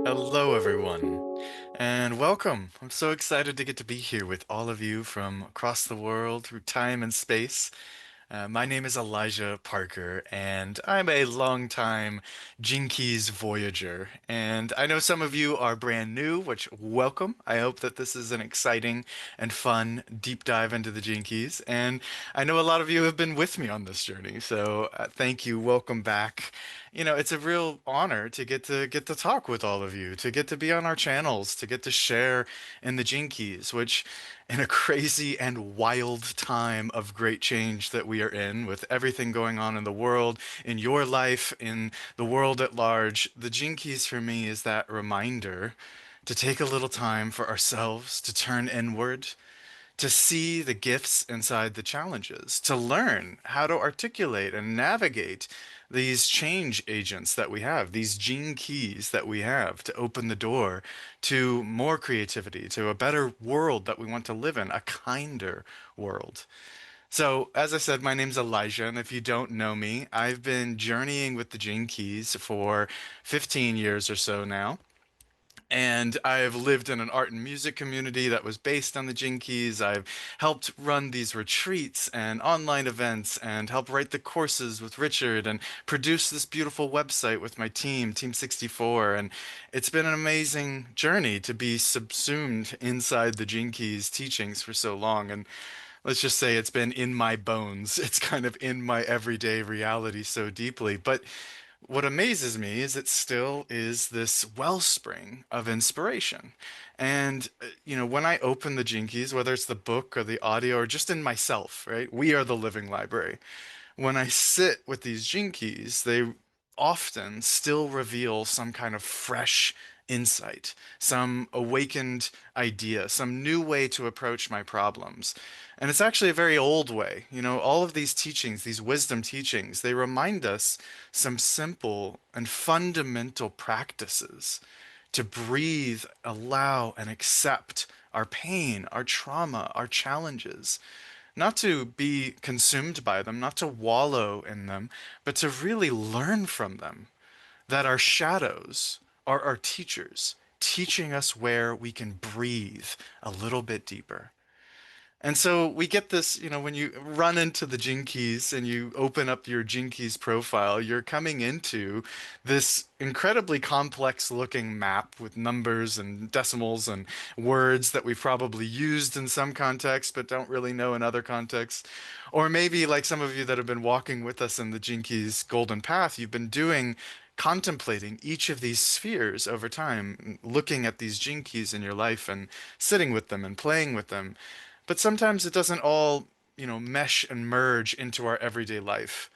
Hello, everyone, and welcome. I'm so excited to get to be here with all of you from across the world through time and space. My name is Elijah Parker, and I'm a longtime Jinkies Voyager. And I know some of you are brand new, which welcome. I hope that this is an exciting and fun deep dive into the Jinkies. And I know a lot of you have been with me on this journey, so thank you. Welcome back. It's a real honor to get to talk with all of you, to get to be on our channels, to get to share in the Jinkies, which in a crazy and wild time of great change that we are in, with everything going on in the world, in your life, in the world at large, the Gene Keys for me is that reminder to take a little time for ourselves, to turn inward, to see the gifts inside the challenges, to learn how to articulate and navigate these change agents that we have, these gene keys that we have to open the door to more creativity, to a better world that we want to live in, a kinder world. So, as I said, my name's Elijah, and if you don't know me, I've been journeying with the Gene Keys for 15 years or so now. And I've lived in an art and music community that was based on the Gene Keys. I've helped run these retreats and online events and help write the courses with Richard and produce this beautiful website with my team, Team 64. And it's been an amazing journey to be subsumed inside the Gene Keys teachings for so long. And let's just say it's been in my bones. It's kind of in my everyday reality so deeply. But what amazes me is it still is this wellspring of inspiration. And, when I open the Jinkies, whether it's the book or the audio or just in myself, right? We are the living library. When I sit with these Jinkies, they often still reveal some kind of fresh insight, some awakened idea, some new way to approach my problems. And it's actually a very old way. All of these teachings, these wisdom teachings, they remind us some simple and fundamental practices to breathe, allow, and accept our pain, our trauma, our challenges. Not to be consumed by them, not to wallow in them, but to really learn from them. That our shadows are our teachers, teaching us where we can breathe a little bit deeper. And so we get this, when you run into the Gene Keys and you open up your Gene Keys profile, you're coming into this incredibly complex looking map with numbers and decimals and words that we've probably used in some contexts but don't really know in other contexts. Or maybe like some of you that have been walking with us in the Gene Keys Golden Path, you've been doing contemplating each of these spheres over time, looking at these gene keys in your life and sitting with them and playing with them. But sometimes it doesn't all, mesh and merge into our everyday life.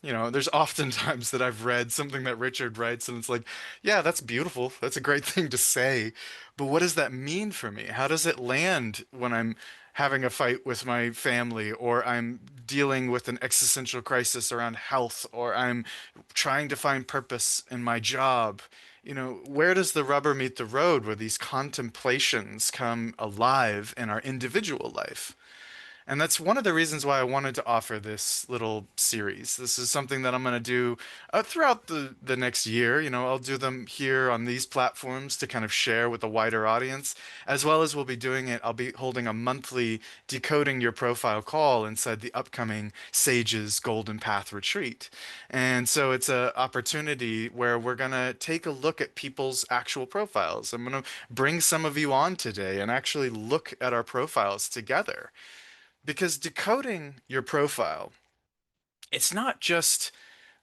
There's often times that I've read something that Richard writes and it's like, yeah, that's beautiful. That's a great thing to say. But what does that mean for me? How does it land when I'm having a fight with my family or I'm dealing with an existential crisis around health or I'm trying to find purpose in my job? Where does the rubber meet the road where these contemplations come alive in our individual life? And that's one of the reasons why I wanted to offer this little series. This is something that I'm going to do throughout the next year. I'll do them here on these platforms to kind of share with a wider audience, as well as we'll be doing it. I'll be holding a monthly Decoding Your Profile call inside the upcoming Sages Golden Path Retreat. And so it's an opportunity where we're going to take a look at people's actual profiles. I'm going to bring some of you on today and actually look at our profiles together. Because decoding your profile, it's not just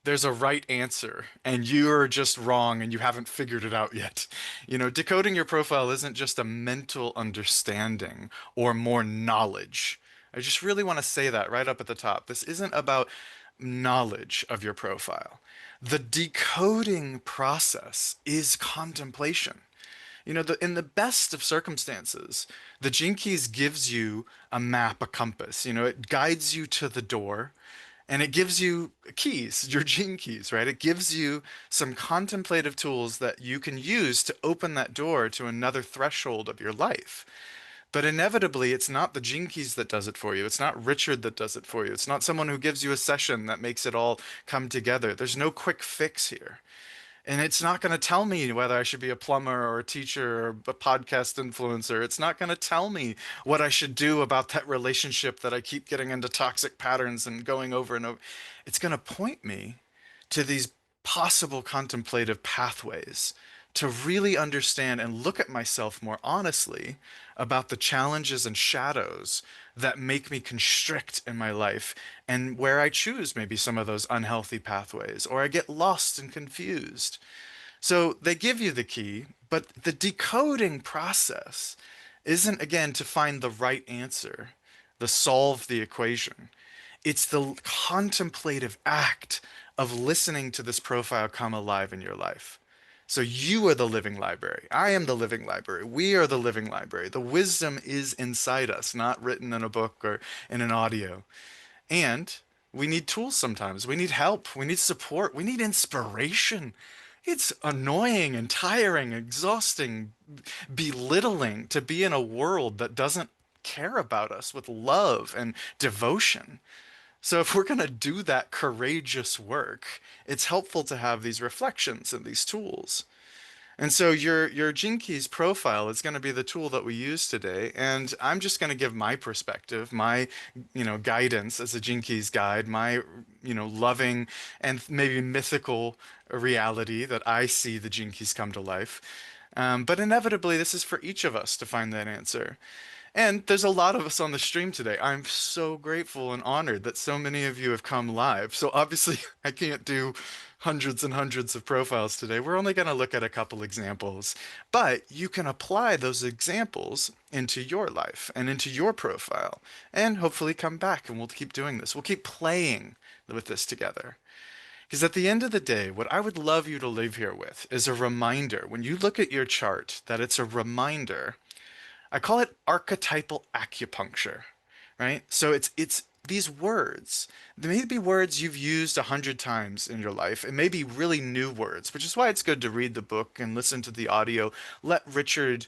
there's a right answer and you're just wrong and you haven't figured it out yet. Decoding your profile isn't just a mental understanding or more knowledge. I just really want to say that right up at the top. This isn't about knowledge of your profile. The decoding process is contemplation. In the best of circumstances, the Gene Keys gives you a map, a compass. It guides you to the door and it gives you keys, your Gene Keys, right? It gives you some contemplative tools that you can use to open that door to another threshold of your life. But inevitably, it's not the Gene Keys that does it for you. It's not Richard that does it for you. It's not someone who gives you a session that makes it all come together. There's no quick fix here. And it's not going to tell me whether I should be a plumber or a teacher or a podcast influencer. It's not going to tell me what I should do about that relationship that I keep getting into toxic patterns and going over and over. It's going to point me to these possible contemplative pathways to really understand and look at myself more honestly about the challenges and shadows that make me constrict in my life and where I choose maybe some of those unhealthy pathways or I get lost and confused. So they give you the key, but the decoding process isn't again to find the right answer, to solve the equation. It's the contemplative act of listening to this profile come alive in your life. So you are the living library. I am the living library. We are the living library. The wisdom is inside us, not written in a book or in an audio. And we need tools sometimes. We need help. We need support. We need inspiration. It's annoying and tiring, exhausting, belittling to be in a world that doesn't care about us with love and devotion. So if we're going to do that courageous work, it's helpful to have these reflections and these tools. And so your Gene Keys profile is going to be the tool that we use today, and I'm just going to give my perspective, my guidance as a Gene Keys guide, my loving and maybe mythical reality that I see the Gene Keys come to life. But inevitably, this is for each of us to find that answer. And there's a lot of us on the stream today. I'm so grateful and honored that so many of you have come live. So obviously, I can't do hundreds and hundreds of profiles today. We're only going to look at a couple examples, but you can apply those examples into your life and into your profile, and hopefully come back and we'll keep doing this. We'll keep playing with this together. Because at the end of the day, what I would love you to leave here with is a reminder when you look at your chart that it's a reminder. I call it archetypal acupuncture, right? So it's these words. They may be words you've used 100 times in your life. It may be really new words, which is why it's good to read the book and listen to the audio. Let Richard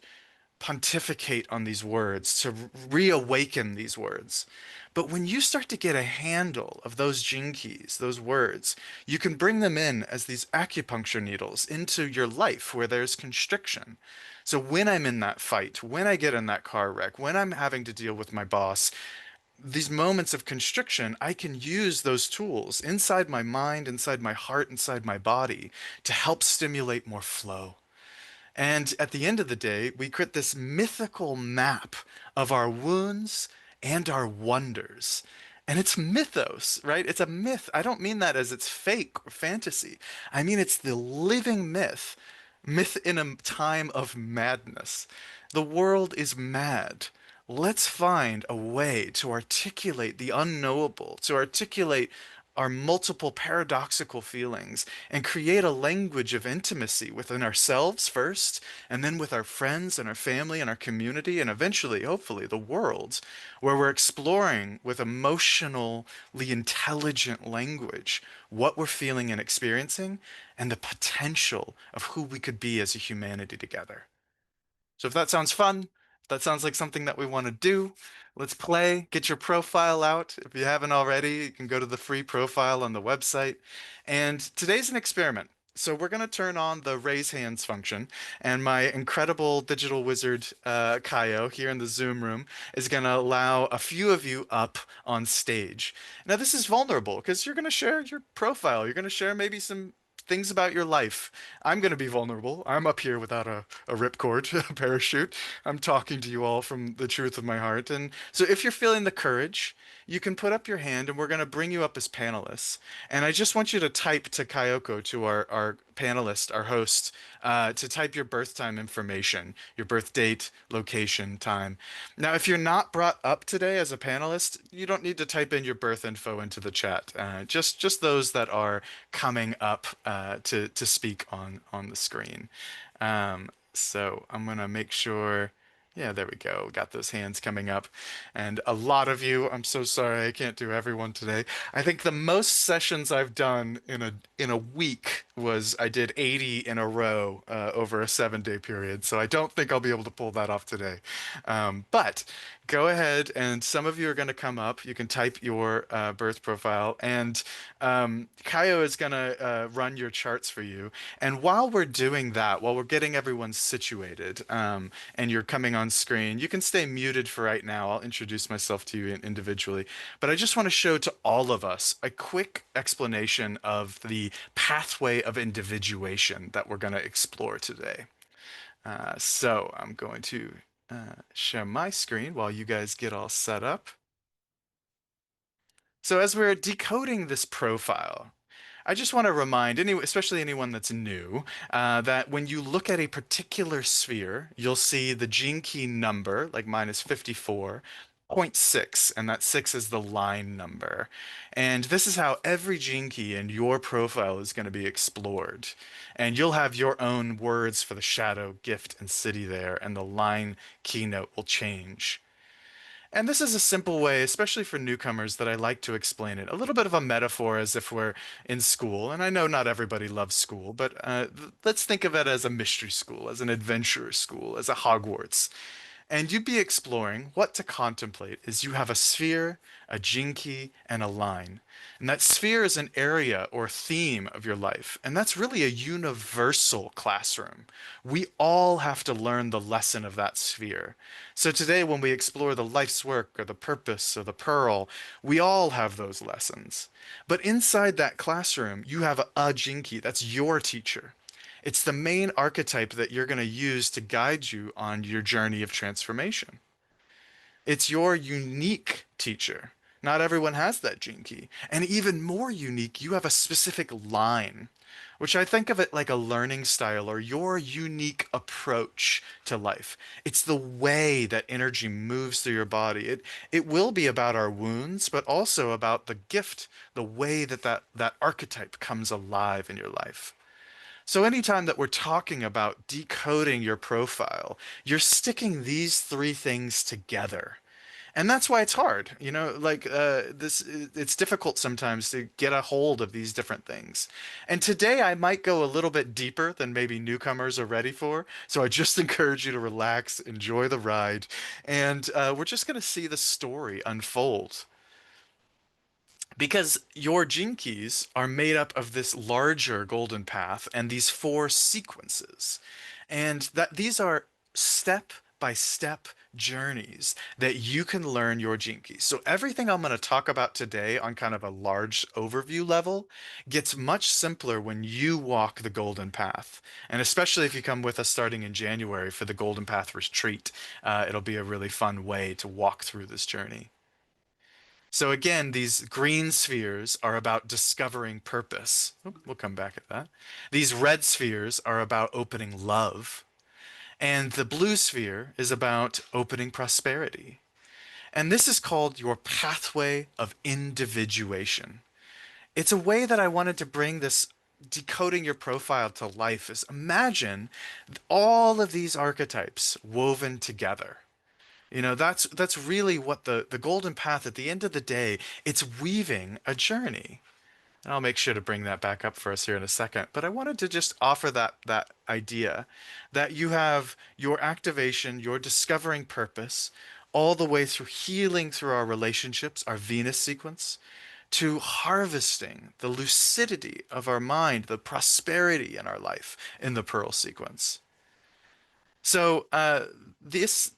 pontificate on these words to reawaken these words. But when you start to get a handle of those gene keys, those words, you can bring them in as these acupuncture needles into your life where there's constriction. So when I'm in that fight, when I get in that car wreck, when I'm having to deal with my boss, these moments of constriction, I can use those tools inside my mind, inside my heart, inside my body to help stimulate more flow. And at the end of the day, we create this mythical map of our wounds and our wonders. And it's mythos, right? It's a myth. I don't mean that as it's fake or fantasy. I mean it's the living myth, myth in a time of madness. The world is mad. Let's find a way to articulate the unknowable, to articulate our multiple paradoxical feelings and create a language of intimacy within ourselves first, and then with our friends and our family and our community, and eventually, hopefully, the world, where we're exploring with emotionally intelligent language what we're feeling and experiencing and the potential of who we could be as a humanity together. So if that sounds fun, if that sounds like something that we want to do, let's play. Get your profile out. If you haven't already, you can go to the free profile on the website. And today's an experiment. So we're going to turn on the raise hands function, and my incredible digital wizard, Kaio, here in the Zoom room, is going to allow a few of you up on stage. Now, this is vulnerable because you're going to share your profile. You're going to share maybe some things about your life. I'm going to be vulnerable. I'm up here without a ripcord, a parachute. I'm talking to you all from the truth of my heart. And so if you're feeling the courage, you can put up your hand and we're going to bring you up as panelists. And I just want you to type to Kayoko, to our panelist, our host, to type your birth time information, your birth date, location, time. Now, if you're not brought up today as a panelist, you don't need to type in your birth info into the chat. Just those that are coming up to speak on the screen. So I'm gonna make sure. Yeah, there we go. Got those hands coming up. And a lot of you, I'm so sorry I can't do everyone today. I think the most sessions I've done in a week was I did 80 in a row over a 7 day period. So I don't think I'll be able to pull that off today. But go ahead, and some of you are going to come up. You can type your birth profile, and Kaio is going to run your charts for you. And while we're doing that, while we're getting everyone situated, and you're coming on screen, you can stay muted for right now. I'll introduce myself to you individually. But I just want to show to all of us a quick explanation of the pathway of individuation that we're going to explore today. So I'm going to share my screen while you guys get all set up. So as we're decoding this profile, I just want to remind especially anyone that's new, that when you look at a particular sphere, you'll see the gene key number, like mine is 54.6, and that 6 is the line number. And this is how every gene key in your profile is going to be explored. And you'll have your own words for the shadow, gift, and city there, and the line keynote will change. And this is a simple way, especially for newcomers, that I like to explain it. A little bit of a metaphor as if we're in school. And I know not everybody loves school, but let's think of it as a mystery school, as an adventure school, as a Hogwarts. And you'd be exploring what to contemplate is you have a sphere, a gene key, and a line. And that sphere is an area or theme of your life. And that's really a universal classroom. We all have to learn the lesson of that sphere. So today, when we explore the life's work or the purpose or the pearl, we all have those lessons. But inside that classroom, you have a gene key. That's your teacher. It's the main archetype that you're going to use to guide you on your journey of transformation. It's your unique teacher. Not everyone has that gene key. And even more unique, you have a specific line, which I think of it like a learning style or your unique approach to life. It's the way that energy moves through your body. It will be about our wounds, but also about the gift, the way that archetype comes alive in your life. So anytime that we're talking about decoding your profile, you're sticking these three things together. And that's why it's hard. It's difficult sometimes to get a hold of these different things. And today I might go a little bit deeper than maybe newcomers are ready for. So I just encourage you to relax, enjoy the ride, and we're just going to see the story unfold. Because your gene keys are made up of this larger golden path and these four sequences. And that these are step by step journeys that you can learn your gene keys. So everything I'm going to talk about today on kind of a large overview level gets much simpler when you walk the golden path. And especially if you come with us starting in January for the Golden Path Retreat, it'll be a really fun way to walk through this journey. So again, these green spheres are about discovering purpose. We'll come back at that. These red spheres are about opening love. And the blue sphere is about opening prosperity. And this is called your pathway of individuation. It's a way that I wanted to bring this decoding your profile to life is imagine all of these archetypes woven together. That's really what the golden path at the end of the day, it's weaving a journey. And I'll make sure to bring that back up for us here in a second. But I wanted to just offer that idea that you have your activation, your discovering purpose, all the way through healing through our relationships, our Venus sequence, to harvesting the lucidity of our mind, the prosperity in our life in the Pearl sequence. So this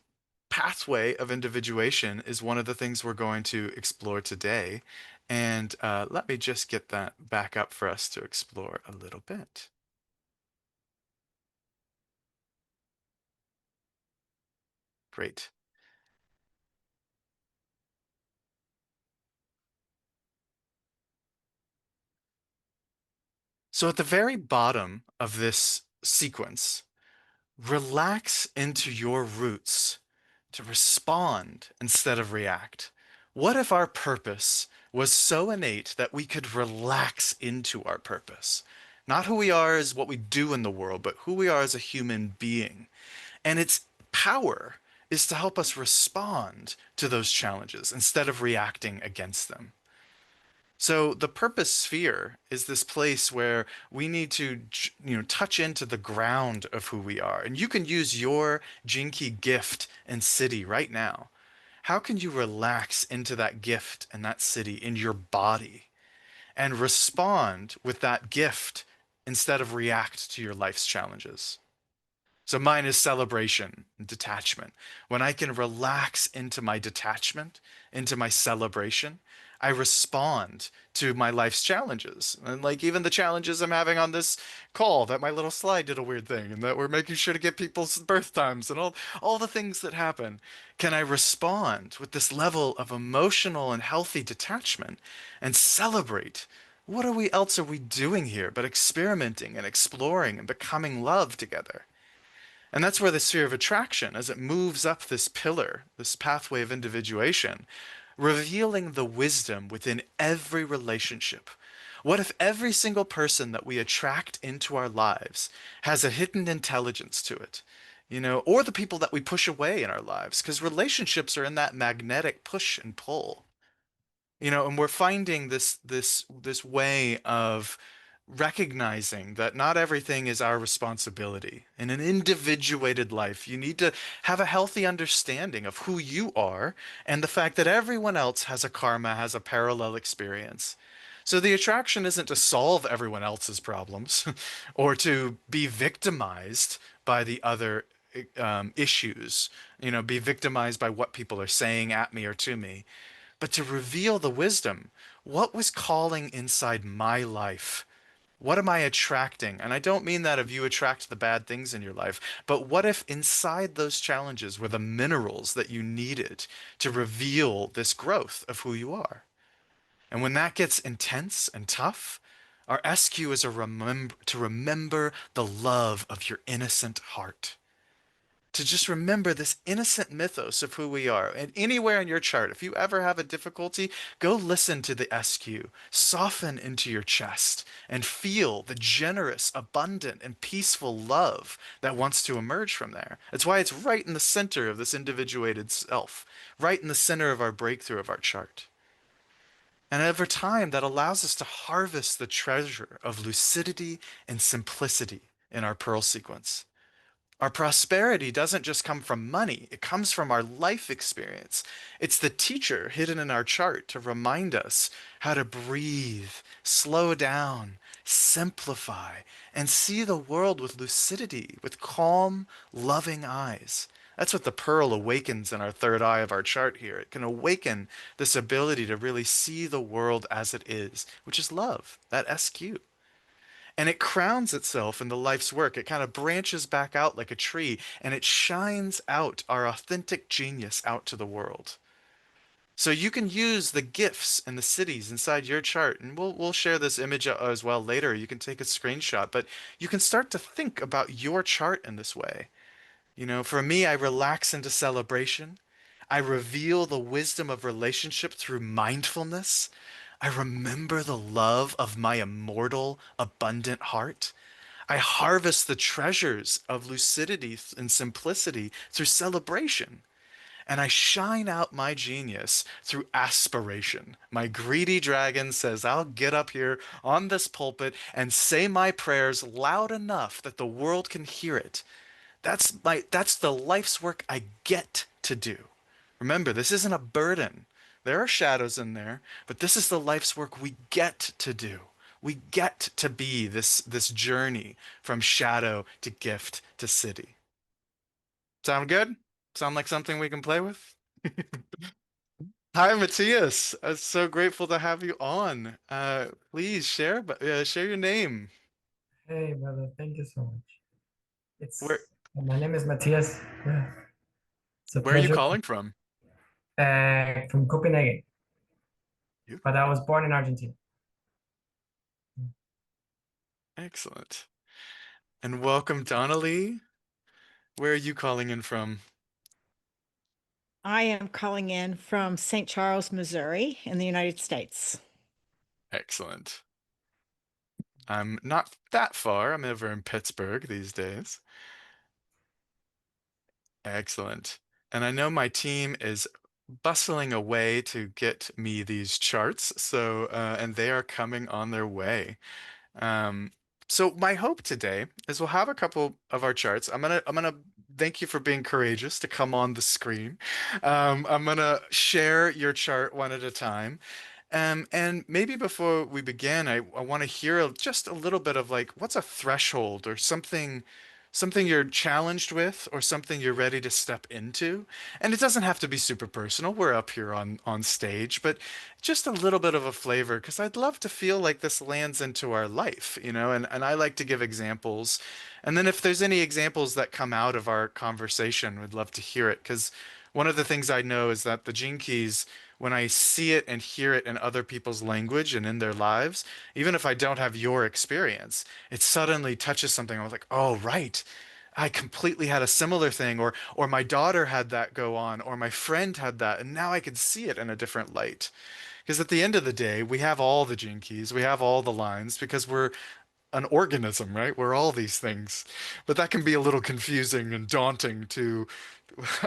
pathway of individuation is one of the things we're going to explore today. And let me just get that back up for us to explore a little bit. Great. So at the very bottom of this sequence, relax into your roots to respond instead of react. What if our purpose was so innate that we could relax into our purpose? Not who we are as what we do in the world, but who we are as a human being. And its power is to help us respond to those challenges instead of reacting against them. So the purpose sphere is this place where we need to, touch into the ground of who we are. And you can use your Jinky gift and city right now. How can you relax into that gift and that city in your body and respond with that gift instead of react to your life's challenges? So mine is celebration and detachment. When I can relax into my detachment, into my celebration, I respond to my life's challenges. And like even the challenges I'm having on this call, that my little slide did a weird thing, and that we're making sure to get people's birth times and all the things that happen. Can I respond with this level of emotional and healthy detachment and celebrate? What else are we doing here but experimenting and exploring and becoming love together? And that's where the sphere of attraction, as it moves up this pillar, this pathway of individuation, revealing the wisdom within every relationship. What if every single person that we attract into our lives has a hidden intelligence to it? Or the people that we push away in our lives, because relationships are in that magnetic push and pull. And we're finding this way of recognizing that not everything is our responsibility. In an individuated life, you need to have a healthy understanding of who you are and the fact that everyone else has a karma, has a parallel experience. So the attraction isn't to solve everyone else's problems or to be victimized by the other issues, be victimized by what people are saying at me or to me, but to reveal the wisdom. What was calling inside my life? What am I attracting? And I don't mean that if you attract the bad things in your life, but what if inside those challenges were the minerals that you needed to reveal this growth of who you are? And when that gets intense and tough, our SQ is to remember the love of your innocent heart, to just remember this innocent mythos of who we are. And anywhere in your chart, if you ever have a difficulty, go listen to the SQ. Soften into your chest and feel the generous, abundant, and peaceful love that wants to emerge from there. That's why it's right in the center of this individuated self, right in the center of our breakthrough of our chart. And over time, that allows us to harvest the treasure of lucidity and simplicity in our pearl sequence. Our prosperity doesn't just come from money, it comes from our life experience. It's the teacher hidden in our chart to remind us how to breathe, slow down, simplify, and see the world with lucidity, with calm, loving eyes. That's what the pearl awakens in our third eye of our chart here. It can awaken this ability to really see the world as it is, which is love, that SQ. And it crowns itself in the life's work. It kind of branches back out like a tree and it shines out our authentic genius out to the world. So you can use the gifts and the cities inside your chart, and we'll share this image as well later. You can take a screenshot, but you can start to think about your chart in this way. For me, I relax into celebration. I reveal the wisdom of relationship through mindfulness. I remember the love of my immortal, abundant heart. I harvest the treasures of lucidity and simplicity through celebration. And I shine out my genius through aspiration. My greedy dragon says, I'll get up here on this pulpit and say my prayers loud enough that the world can hear it. That's the life's work I get to do. Remember, this isn't a burden. There are shadows in there, but this is the life's work we get to do. We get to be this journey from shadow to gift to city. Sound good? Sound like something we can play with? Hi, Matthias. I'm so grateful to have you on. Please share your name. Hey, brother, thank you so much. Where My name is Matthias. Yeah, it's a where are you pleasure. calling from? From Copenhagen, but I Beautiful. was born in Argentina. Excellent. And welcome, Donnelly. Where are you calling in from? I am calling in from St. Charles, Missouri, in the United States. Excellent. I'm not that far. I'm over in Pittsburgh these days. Excellent. And I know my team is bustling away to get me these charts. So, and they are coming on their way. Um, so my hope today is we'll have a couple of our charts. I'm gonna thank you for being courageous to come on the screen. I'm gonna share your chart one at a time. And maybe before we begin, I want to hear just a little bit of like what's a threshold or something you're challenged with or something you're ready to step into. And it doesn't have to be super personal. We're up here on stage, but just a little bit of a flavor because I'd love to feel like this lands into our life, and I like to give examples. And then if there's any examples that come out of our conversation, we'd love to hear it because one of the things I know is that the gene keys, when I see it and hear it in other people's language and in their lives, even if I don't have your experience, it suddenly touches something. I was like, oh, right. I completely had a similar thing, or my daughter had that go on, or my friend had that, and now I can see it in a different light. Because at the end of the day, we have all the gene keys, we have all the lines, because we're an organism, right? We're all these things. But that can be a little confusing and daunting to,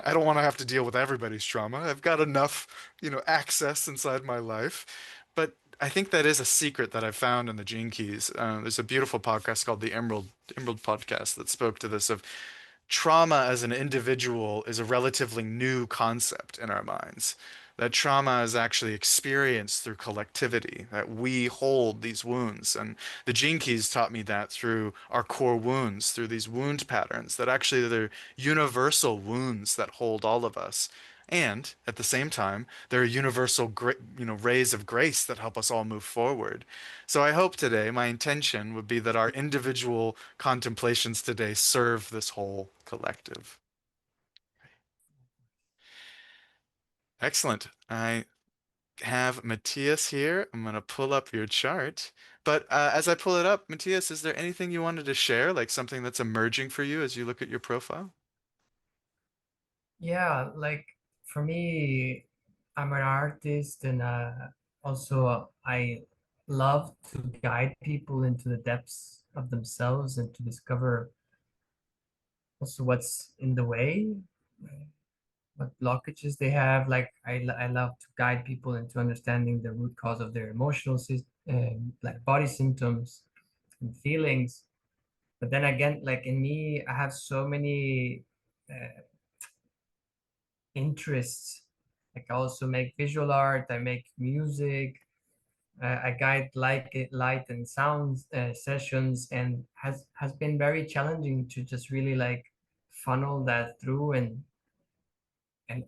I don't want to have to deal with everybody's trauma. I've got enough, access inside my life. But I think that is a secret that I've found in the Gene Keys. There's a beautiful podcast called the Emerald Podcast that spoke to this of trauma as an individual is a relatively new concept in our minds. That trauma is actually experienced through collectivity, that we hold these wounds. And the Gene Keys taught me that through our core wounds, through these wound patterns, that actually they're universal wounds that hold all of us. And at the same time, there are universal, rays of grace that help us all move forward. So I hope today, my intention would be that our individual contemplations today serve this whole collective. Excellent. I have Matthias here. I'm going to pull up your chart. But as I pull it up, Matthias, is there anything you wanted to share, like something that's emerging for you as you look at your profile? Yeah, like for me, I'm an artist and also I love to guide people into the depths of themselves and to discover also what's in the way, what blockages they have. Like I love to guide people into understanding the root cause of their emotional like body symptoms and feelings. But then again, like in me, I have so many uh, interests. Like I also make visual art, I make music, I guide light and sound sessions, and has been very challenging to just really like funnel that through and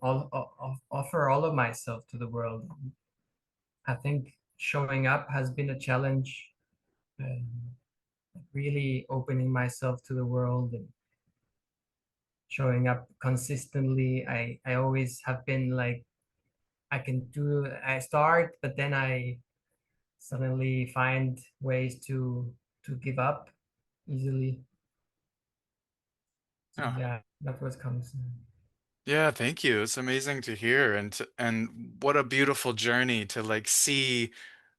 offer all of myself to the world. I think showing up has been a challenge, um, really opening myself to the world and showing up consistently. I always have been like I start, but then I suddenly find ways to give up easily. So Oh, yeah, that was comes. yeah, thank you. It's amazing to hear and what a beautiful journey to like see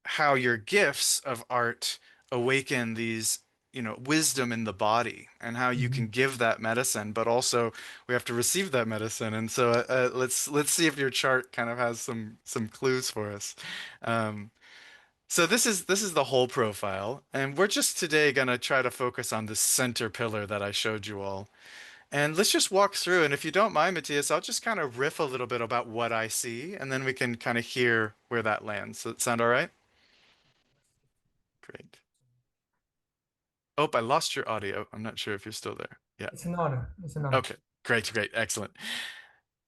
how your gifts of art awaken these, wisdom in the body and how you can Mhm. give that medicine, but also we have to receive that medicine. And so let's see if your chart kind of has some clues for us. Um, so this is the whole profile, and we're just today gonna try to focus on this center pillar that I showed you all. And let's just walk through. And if you don't mind, Matthias, I'll just kind of riff a little bit about what I see, and then we can kind of hear where that lands. Does that sound all right? Great. Oh, I lost your audio. I'm not sure if you're still there. Yeah. It's an honor. It's an honor. Okay. Great, great, excellent.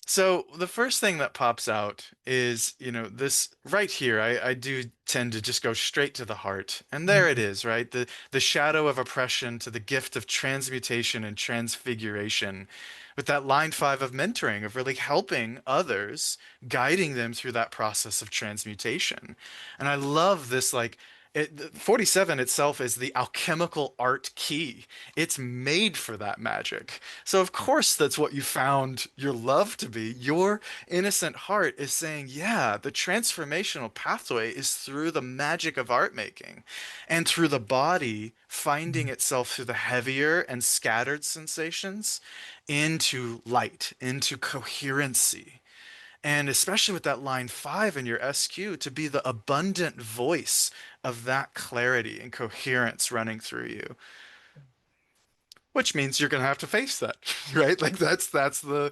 So the first thing that pops out is, this right here. I do tend to just go straight to the heart. And there it Mhm. is, right? The shadow of oppression to the gift of transmutation and transfiguration. With that line 5 of mentoring, of really helping others, guiding them through that process of transmutation. And I love this like 47 itself is the alchemical art key. It's made for that magic. So, of course, that's what you found your love to be. Your innocent heart is saying, yeah, the transformational pathway is through the magic of art making and through the body finding Mhm. itself through the heavier and scattered sensations into light, into coherency. And especially with that line 5 in your SQ, to be the abundant voice of that clarity and coherence running through you, which means you're going to have to face that, right? Like that's the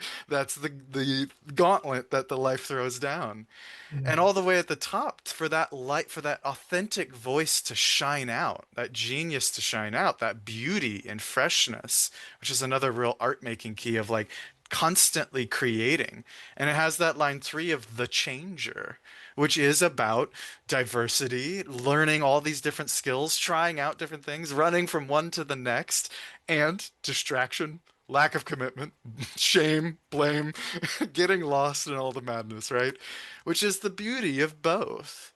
gauntlet that the life throws down. Yeah. And all the way at the top, for that light, for that authentic voice to shine out, that genius to shine out, that beauty and freshness, which is another real art making key of like constantly creating. And it has that line 3 of the changer, which is about diversity, learning all these different skills, trying out different things, running from one to the next, and distraction, lack of commitment, shame, blame, getting lost in all the madness, right? Which is the beauty of both.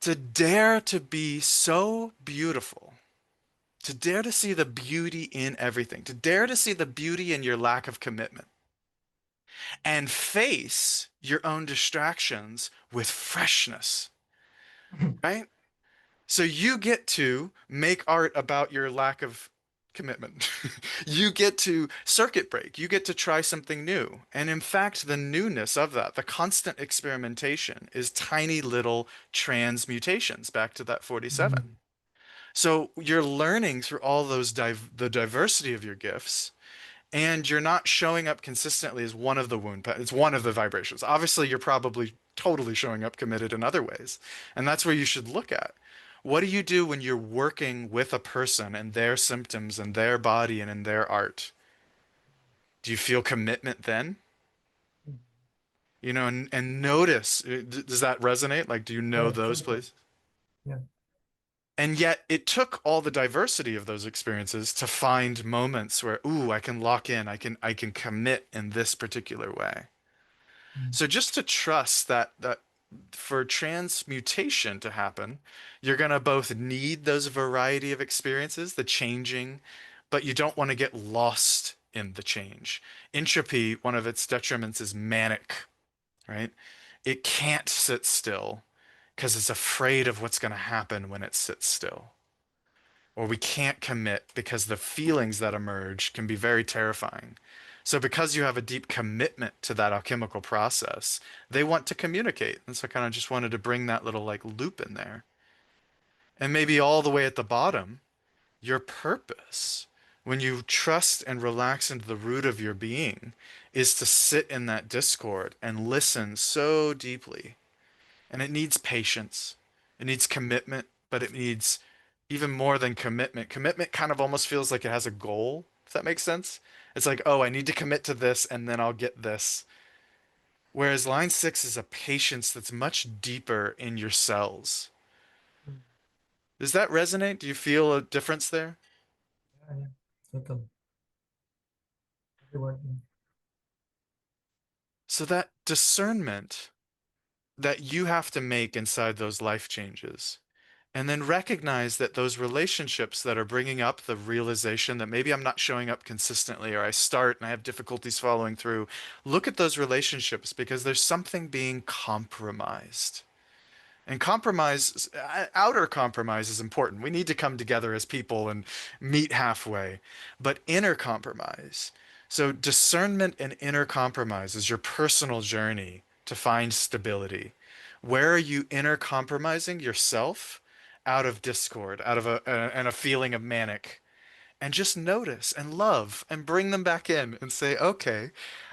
To dare to be so beautiful, to dare to see the beauty in everything, to dare to see the beauty in your lack of commitment, and face your own distractions with freshness, right? So you get to make art about your lack of commitment. You get to circuit break. You get to try something new. And in fact, the newness of that, the constant experimentation, is tiny little transmutations back to that 47. Mm. So you're learning through all those the diversity of your gifts, and you're not showing up consistently as one of the it's one of the vibrations. Obviously, you're probably totally showing up committed in other ways. And that's where you should look at. What do you do when you're working with a person and their symptoms and their body and in their art? Do you feel commitment then? You know, and notice, does that resonate? Like, do you know Yeah, those totally. places? Yeah. And yet it took all the diversity of those experiences to find moments where, ooh, I can lock in, I can commit in this particular way. Mm. So just to trust that for transmutation to happen, you're gonna both need those variety of experiences, the changing, but you don't want to get lost in the change. Entropy, one of its detriments is manic, right? It can't sit still because it's afraid of what's going to happen when it sits still. Or we can't commit because the feelings that emerge can be very terrifying. So because you have a deep commitment to that alchemical process, they want to communicate. And so I kind of just wanted to bring that little like loop in there. And maybe all the way at the bottom, your purpose, when you trust and relax into the root of your being, is to sit in that discord and listen so deeply. And it needs patience. It needs commitment, but it needs even more than commitment. Commitment kind of almost feels like it has a goal, if that makes sense. It's like, oh, I need to commit to this and then I'll get this. Whereas line 6 is a patience that's much deeper in your cells. Mm. Does that resonate? Do you feel a difference there? Yeah, yeah. Totally. Everywhere. Yeah. So that discernment that you have to make inside those life changes, and then recognize that those relationships that are bringing up the realization that maybe I'm not showing up consistently, or I start and I have difficulties following through, look at those relationships because there's something being compromised. And compromise, outer compromise is important. We need to come together as people and meet halfway. But inner compromise, so discernment and inner compromise is your personal journey to find stability. Where are you inner compromising yourself out of discord, out of and a feeling of manic? And just notice and love and bring them back in and say, okay,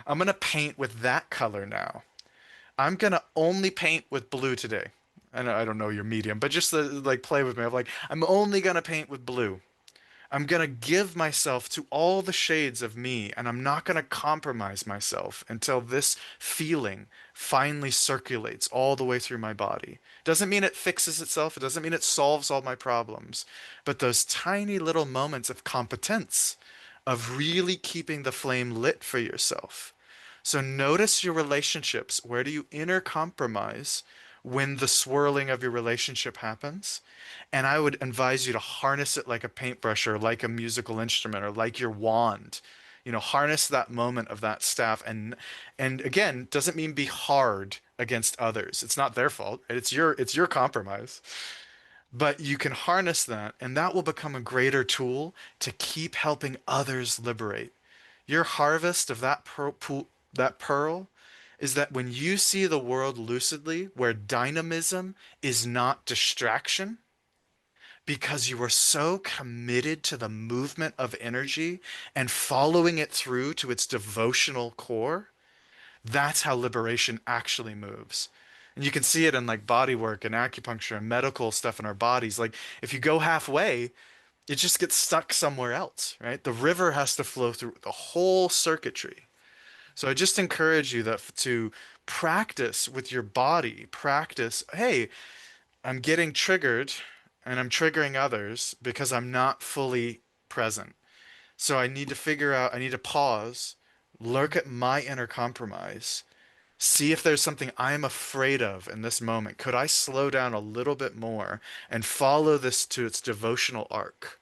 I'm going to paint with that color now. I'm gonna only paint with blue today. I don't know your medium, but just like play with me. I'm like, I'm only gonna paint with blue. I'm gonna give myself to all the shades of me, and I'm not gonna compromise myself until this feeling finally circulates all the way through my body. Doesn't mean it fixes itself, it doesn't mean it solves all my problems, but those tiny little moments of competence, of really keeping the flame lit for yourself. So notice your relationships. Where do you inner compromise when the swirling of your relationship happens? And I would advise you to harness it like a paintbrush or like a musical instrument or like your wand. You know, harness that moment of that staff and again, doesn't mean be hard against others. It's not their fault. It's your compromise. But you can harness that and that will become a greater tool to keep helping others liberate. Your harvest of that pearl is that when you see the world lucidly, where dynamism is not distraction, because you are so committed to the movement of energy and following it through to its devotional core, that's how liberation actually moves. And you can see it in like body work and acupuncture and medical stuff in our bodies. Like if you go halfway, it just gets stuck somewhere else, right? The river has to flow through the whole circuitry. So I just encourage you that to practice with your body, practice, hey, I'm getting triggered and I'm triggering others because I'm not fully present. So I need to figure out, I need to pause, look at my inner compromise, see if there's something I'm afraid of in this moment. Could I slow down a little bit more and follow this to its devotional arc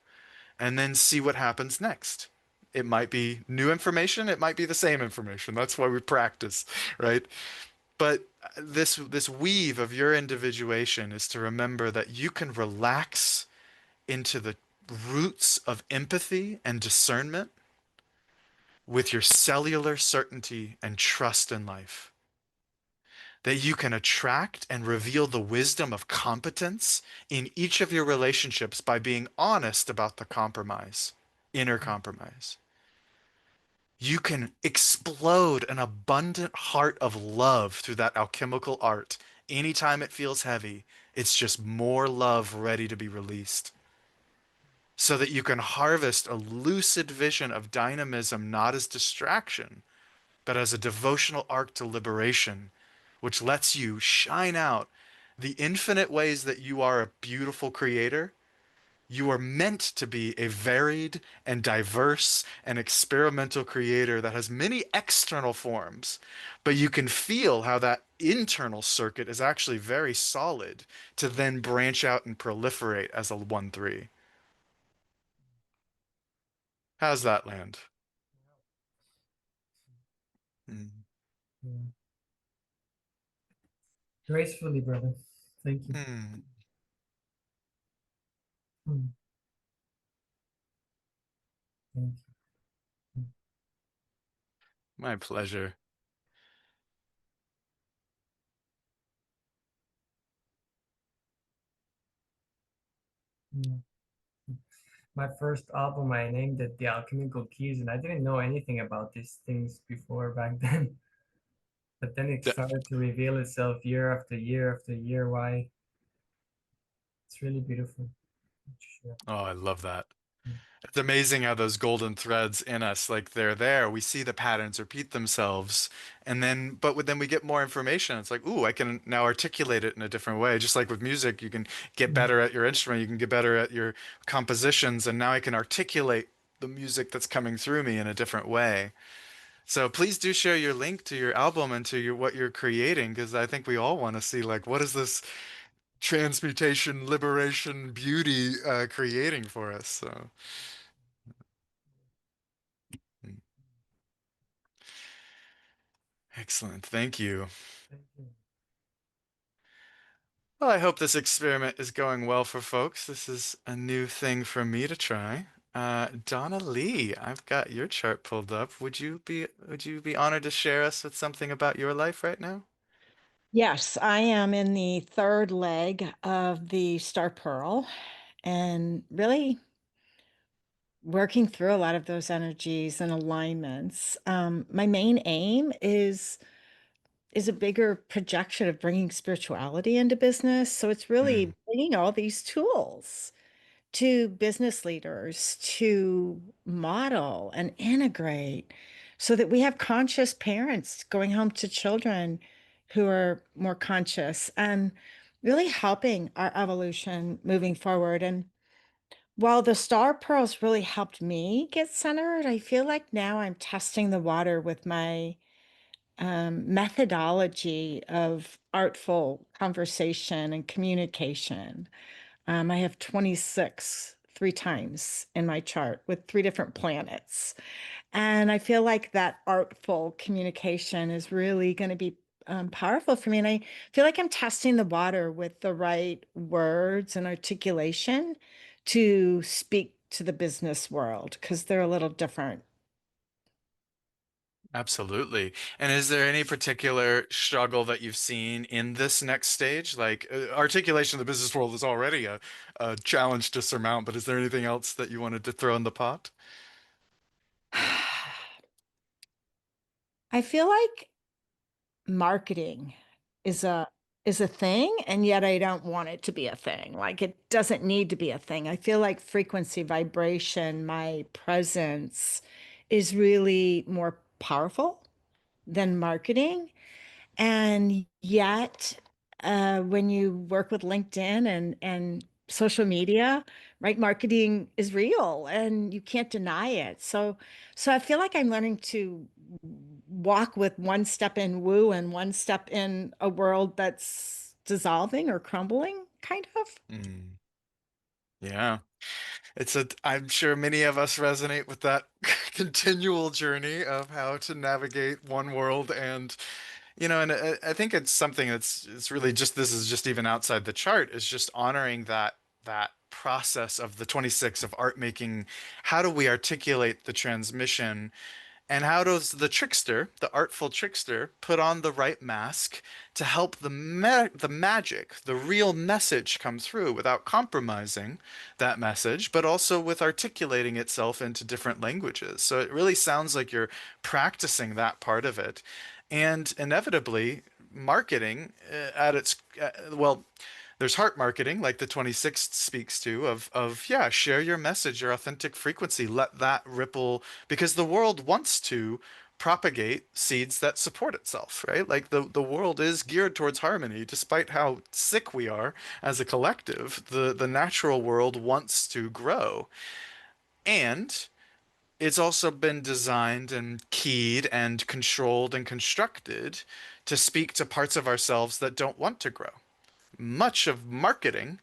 and then see what happens next? It might be new information, it might be the same information. That's why we practice, right? But this weave of your individuation is to remember that you can relax into the roots of empathy and discernment with your cellular certainty and trust in life. That you can attract and reveal the wisdom of competence in each of your relationships by being honest about the compromise, inner compromise. You can explode an abundant heart of love through that alchemical art. Anytime it feels heavy, it's just more love ready to be released. So that you can harvest a lucid vision of dynamism not as distraction, but as a devotional arc to liberation, which lets you shine out the infinite ways that you are a beautiful creator. You are meant to be a varied and diverse and experimental creator that has many external forms, but you can feel how that internal circuit is actually very solid to then branch out and proliferate as a 1-3. How's that land? Mm. Yeah. Gracefully, brother. Thank you. Hmm. Mm. Thank you. My pleasure. Mm. My first album, I named it The Alchemical Keys, and I didn't know anything about these things before back then. But then it D- started to reveal itself year after year after year. Why? It's really beautiful. Sure. Oh, I love that. Mm. It's amazing how those golden threads in us, like they're there. We see the patterns repeat themselves, and then, then we get more information. It's like, ooh, I can now articulate it in a different way. Just like with music, you can get Mm. better at your instrument, you can get better at your compositions, and now I can articulate the music that's coming through me in a different way. So please do share your link to your album and to your what you're creating, because I think we all want to see like what is this transmutation, liberation, beauty creating for us. So. mm. Excellent. Thank you. Thank you. Well, I hope this experiment is going well for folks. This is a new thing for me to try. Donna Lee, I've got your chart pulled up. Would you be honored to share us with something about your life right now? Yes, I am in the third leg of the Star Pearl and really working through a lot of those energies and alignments. My main aim is a bigger projection of bringing spirituality into business. So it's Mm, really bringing all these tools to business leaders to model and integrate so that we have conscious parents going home to children who are more conscious and really helping our evolution moving forward. And while the star pearls really helped me get centered, I feel like now I'm testing the water with my methodology of artful conversation and communication. I have 26 three times in my chart with three different planets. And I feel like that artful communication is really going to be powerful for me. And I feel like I'm testing the water with the right words and articulation to speak to the business world because they're a little different. Absolutely. And is there any particular struggle that you've seen in this next stage? Like articulation of the business world is already a challenge to surmount, but is there anything else that you wanted to throw in the pot? I feel like marketing is a thing, and yet I don't want it to be a thing. Like it doesn't need to be a thing. I feel like frequency, vibration, my presence is really more powerful than marketing. And yet, when you work with LinkedIn and social media, right, marketing is real and you can't deny it. So I feel like I'm learning to walk with one step in woo and one step in a world that's dissolving or crumbling, kind of. Mm, yeah. I'm sure many of us resonate with that continual journey of how to navigate one world and I think it's something it's really just this is just even outside the chart is just honoring that process of the 26 of art making. How do we articulate the transmission? And how does the trickster, the artful trickster, put on the right mask to help the magic, the real message come through without compromising that message, but also with articulating itself into different languages? So it really sounds like you're practicing that part of it. And inevitably, marketing at its well, there's heart marketing, like the 26th speaks to, of yeah, share your message, your authentic frequency, let that ripple, because the world wants to propagate seeds that support itself, right? Like the world is geared towards harmony, despite how sick we are as a collective. The natural world wants to grow. And it's also been designed and keyed and controlled and constructed to speak to parts of ourselves that don't want to grow. Much of marketing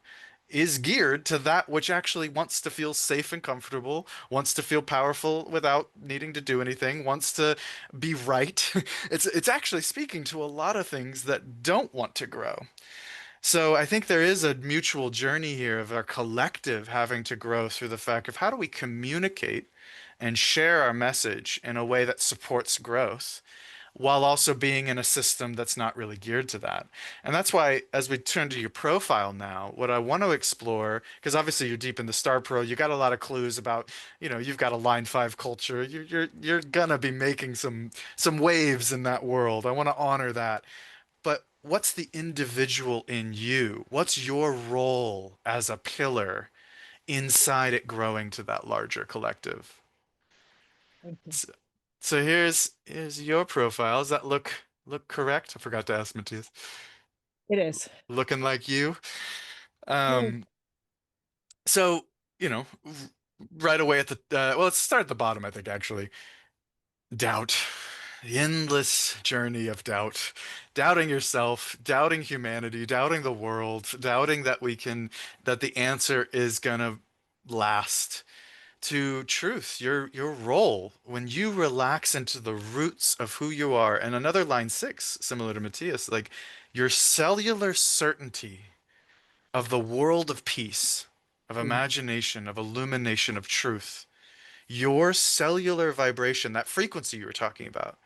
is geared to that which actually wants to feel safe and comfortable, wants to feel powerful without needing to do anything, wants to be right. It's actually speaking to a lot of things that don't want to grow. So I think there is a mutual journey here of our collective having to grow through the fact of how do we communicate and share our message in a way that supports growth while also being in a system that's not really geared to that. And that's why, as we turn to your profile now, what I want to explore, because obviously you're deep in the Star Pro, you got a lot of clues about, you've got a Line 5 culture. You're gonna be making some waves in that world. I want to honor that. But what's the individual in you? What's your role as a pillar inside it growing to that larger collective? Thank you. So, so here's your profile. Does that look correct? I forgot to ask Matthias. It is. Looking like you. Yes. Um, so, you know, right away at the well, let's start at the bottom, I think, actually. Doubt. The endless journey of doubt. Doubting yourself, doubting humanity, doubting the world, doubting that the answer is gonna last. To truth, your role when you relax into the roots of who you are. And another line six, similar to Matthias, like your cellular certainty of the world of peace, of Mm. imagination, of illumination, of truth. Your cellular vibration, that frequency you were talking about,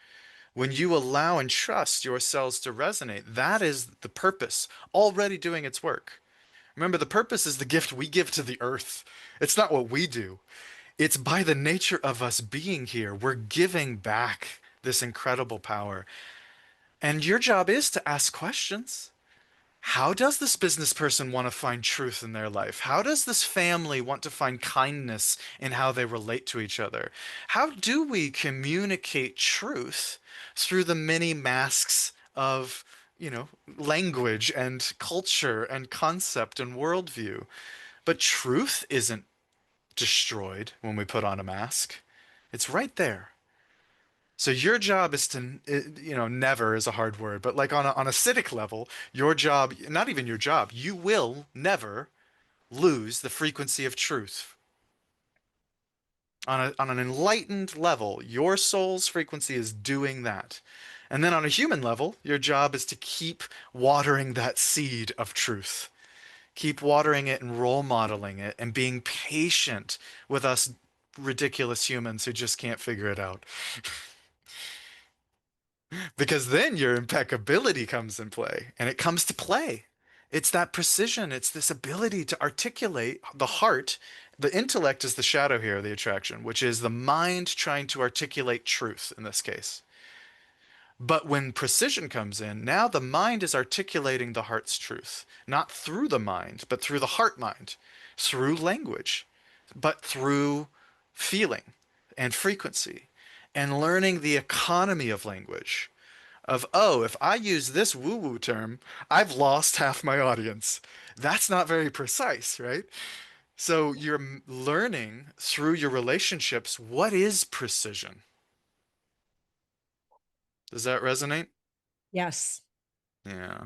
when you allow and trust your cells to resonate, that is the purpose already doing its work. Remember, the purpose is the gift we give to the earth. It's not what we do. It's by the nature of us being here, we're giving back this incredible power. And your job is to ask questions. How does this business person want to find truth in their life? How does this family want to find kindness in how they relate to each other? How do we communicate truth through the many masks of, language and culture and concept and worldview? But truth isn't destroyed when we put on a mask. It's right there. So your job is to, never is a hard word, but like on a civic level, your job, not even your job, you will never lose the frequency of truth. On an enlightened level, your soul's frequency is doing that. And then on a human level, your job is to keep watering that seed of truth. Keep watering it and role modeling it and being patient with us ridiculous humans who just can't figure it out. Because then your impeccability comes in play and it comes to play. It's that precision, it's this ability to articulate the heart. The intellect is the shadow here, the attraction, which is the mind trying to articulate truth in this case. But when precision comes in, now the mind is articulating the heart's truth, not through the mind, but through the heart mind, through language, but through feeling and frequency and learning the economy of language of, oh, if I use this woo-woo term, I've lost half my audience. That's not very precise, right? So you're learning through your relationships what is precision. Does that resonate? Yes. Yeah.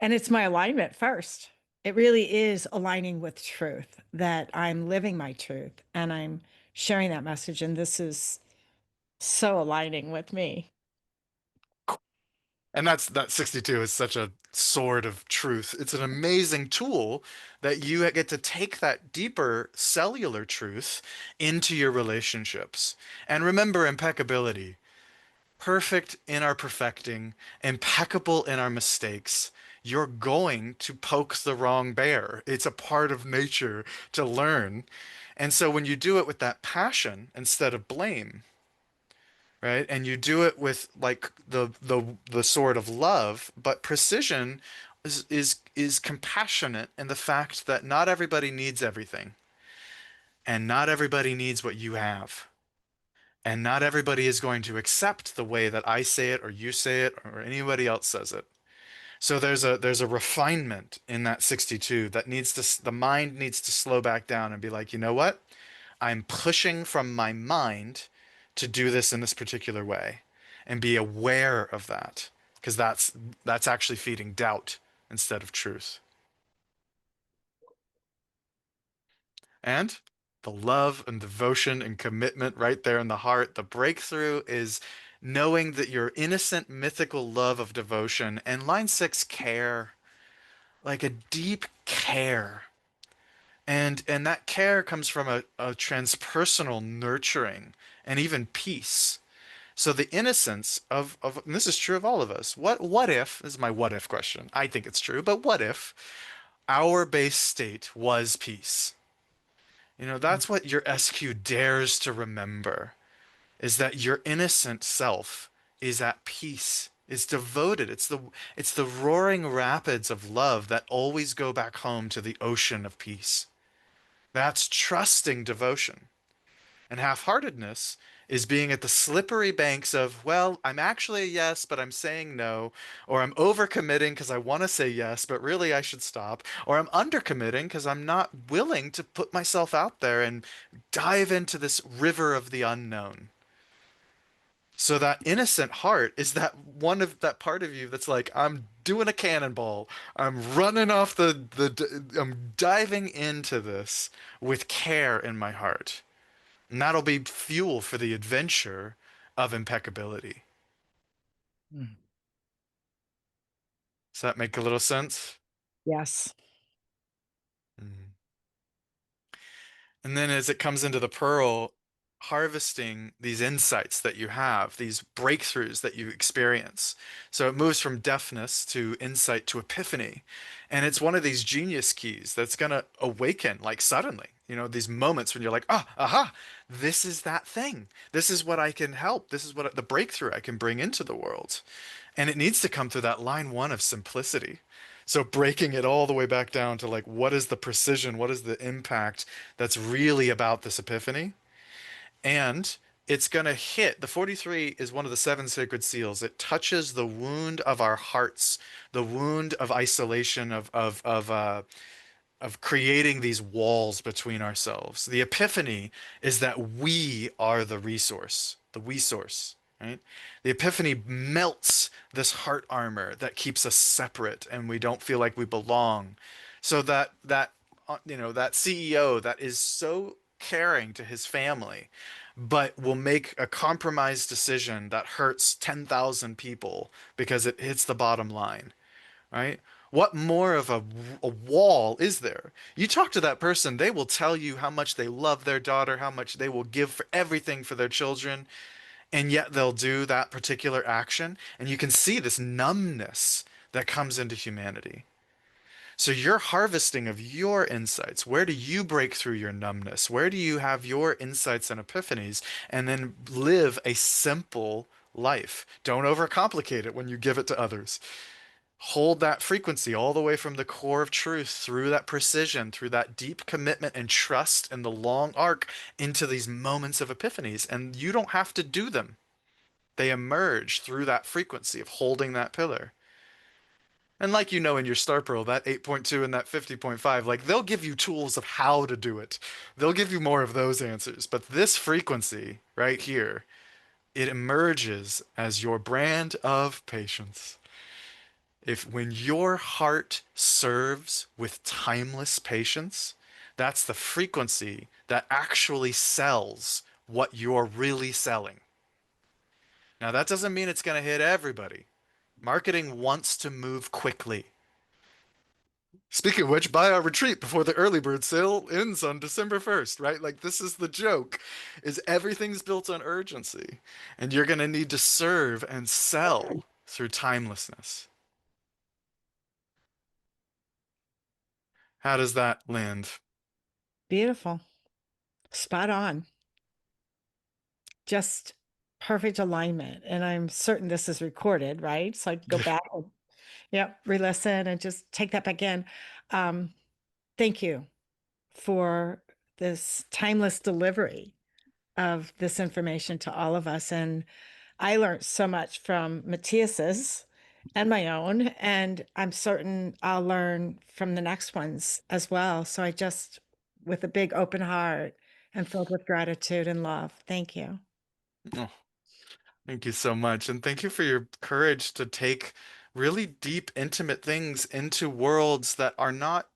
And it's my alignment first. It really is aligning with truth, that I'm living my truth and I'm sharing that message. And this is so aligning with me. And that 62 is such a sword of truth. It's an amazing tool that you get to take that deeper cellular truth into your relationships. And remember impeccability. Perfect in our perfecting, impeccable in our mistakes. You're going to poke the wrong bear. It's a part of nature to learn. And so when you do it with that passion instead of blame, right? And you do it with like the sort of love, but precision is compassionate in the fact that not everybody needs everything, and not everybody needs what you have. And not everybody is going to accept the way that I say it or you say it or anybody else says it. So there's a refinement in that 62 that needs to the mind needs to slow back down and be like, you know what? I'm pushing from my mind to do this in this particular way and be aware of that because that's actually feeding doubt instead of truth. And the love and devotion and commitment right there in the heart, the breakthrough is knowing that your innocent mythical love of devotion and line six care, like a deep care. And that care comes from a transpersonal nurturing and even peace. So the innocence of and this is true of all of us. What if, this is my what if question. I think it's true, but what if our base state was peace? You know, that's what your SQ dares to remember, is that your innocent self is at peace, is devoted. It's the roaring rapids of love that always go back home to the ocean of peace. That's trusting devotion. And half-heartedness is being at the slippery banks of, well, I'm actually a yes, but I'm saying no, or I'm overcommitting because I want to say yes, but really I should stop, or I'm undercommitting because I'm not willing to put myself out there and dive into this river of the unknown. So that innocent heart is that one of that part of you that's like, I'm doing a cannonball. I'm running off I'm diving into this with care in my heart. And that'll be fuel for the adventure of impeccability. Mm. Does that make a little sense? Yes. Mhm. And then as it comes into the pearl, harvesting these insights that you have, these breakthroughs that you experience. So it moves from deafness to insight to epiphany. And it's one of these genius keys that's going to awaken like suddenly. You know, these moments when you're like, ah, aha, this is that thing. This is what I can help. This is what the breakthrough I can bring into the world. And it needs to come through that line one of simplicity. So breaking it all the way back down to like, what is the precision? What is the impact that's really about this epiphany? And it's going to hit. The 43 is one of the seven sacred seals. It touches the wound of our hearts, the wound of isolation, of creating these walls between ourselves. The epiphany is that we are the resource, the we source, right? The epiphany melts this heart armor that keeps us separate and we don't feel like we belong. So that CEO that is so caring to his family, but will make a compromised decision that hurts 10,000 people because it hits the bottom line, right? What more of a wall is there? You talk to that person, they will tell you how much they love their daughter, how much they will give for everything for their children, And yet they'll do that particular action, and you can see this numbness that comes into humanity. So you're harvesting of your insights. Where do you break through your numbness? Where do you have your insights and epiphanies and then live a simple life? Don't overcomplicate it when you give it to others. Hold that frequency all the way from the core of truth through that precision, through that deep commitment and trust in the long arc into these moments of epiphanies. And you don't have to do them. They emerge through that frequency of holding that pillar. And like you know in your Star Pearl, that 8.2 and that 50.5, like they'll give you tools of how to do it. They'll give you more of those answers. But this frequency right here, it emerges as your brand of patience. If when your heart serves with timeless patience, that's the frequency that actually sells what you're really selling. Now, that doesn't mean it's going to hit everybody. Marketing wants to move quickly. Speaking of which, buy our retreat before the early bird sale ends on December 1st, right? Like this is the joke, is everything's built on urgency, and you're going to need to serve and sell through timelessness. How does that land? Beautiful. Spot on. Just perfect alignment. And I'm certain this is recorded, right? So I'd go back and, yep, re-listen and just take that back in. Um, thank you for this timeless delivery of this information to all of us. And I learned so much from Matthias's and my own, and I'm certain I'll learn from the next ones as well. So I just, with a big open heart and filled with gratitude and love, thank you. Oh, thank you so much. And thank you for your courage to take really deep, intimate things into worlds that are not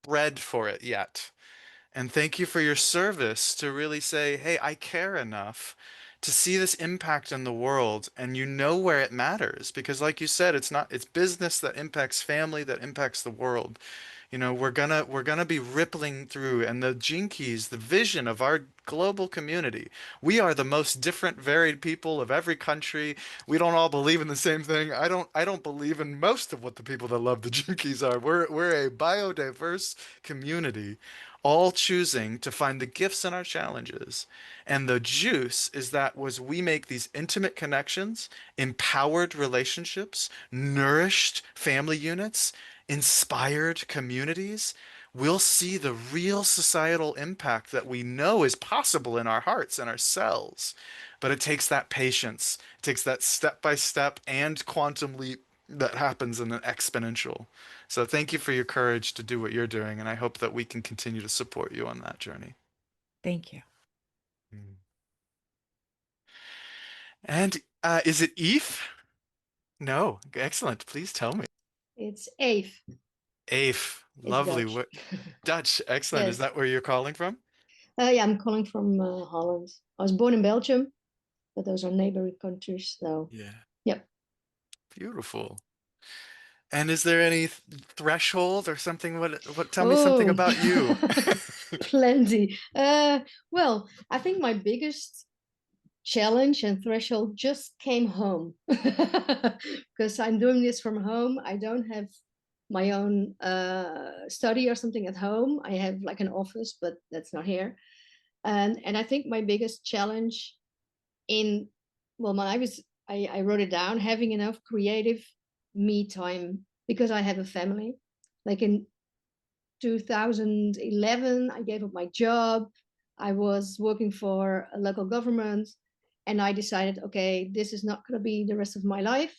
bred for it yet. And thank you for your service to really say, hey, I care enough to see this impact in the world, and you know where it matters. Because like you said, it's business that impacts family, that impacts the world. You know, we're gonna be rippling through, and the gene keys, the vision of our global community. We are the most different, varied people of every country. We don't all believe in the same thing. I don't believe in most of what the people that love the gene keys are. We're a biodiverse community, all choosing to find the gifts in our challenges. And the juice is that was we make these intimate connections, empowered relationships, nourished family units, inspired communities, we'll see the real societal impact that we know is possible in our hearts and our cells. But it takes that patience, it takes that step by step and quantum leap that happens in an exponential. So thank you for your courage to do what you're doing, and I hope that we can continue to support you on that journey. Thank you. Mm. And is it Eve? No, excellent. Please tell me. It's Eve. Eve, It's lovely. Dutch. What Dutch? Excellent. Is Yes. that where you're calling from? Yeah, I'm calling from Holland. I was born in Belgium, but those are neighboring countries. So, Yeah. yep. Beautiful. And is there any threshold or something? What tell me something Oh, about you. plenty. Well, I think my biggest challenge and threshold just came home because I'm doing this from home. I don't have my own study or something at home. I have like an office, but that's not here. And I think my biggest challenge in well when I wrote it down, having enough creative me time because I have a family. Like in 2011 I gave up my job. I was working for a local government, and I decided, okay, this is not going to be the rest of my life.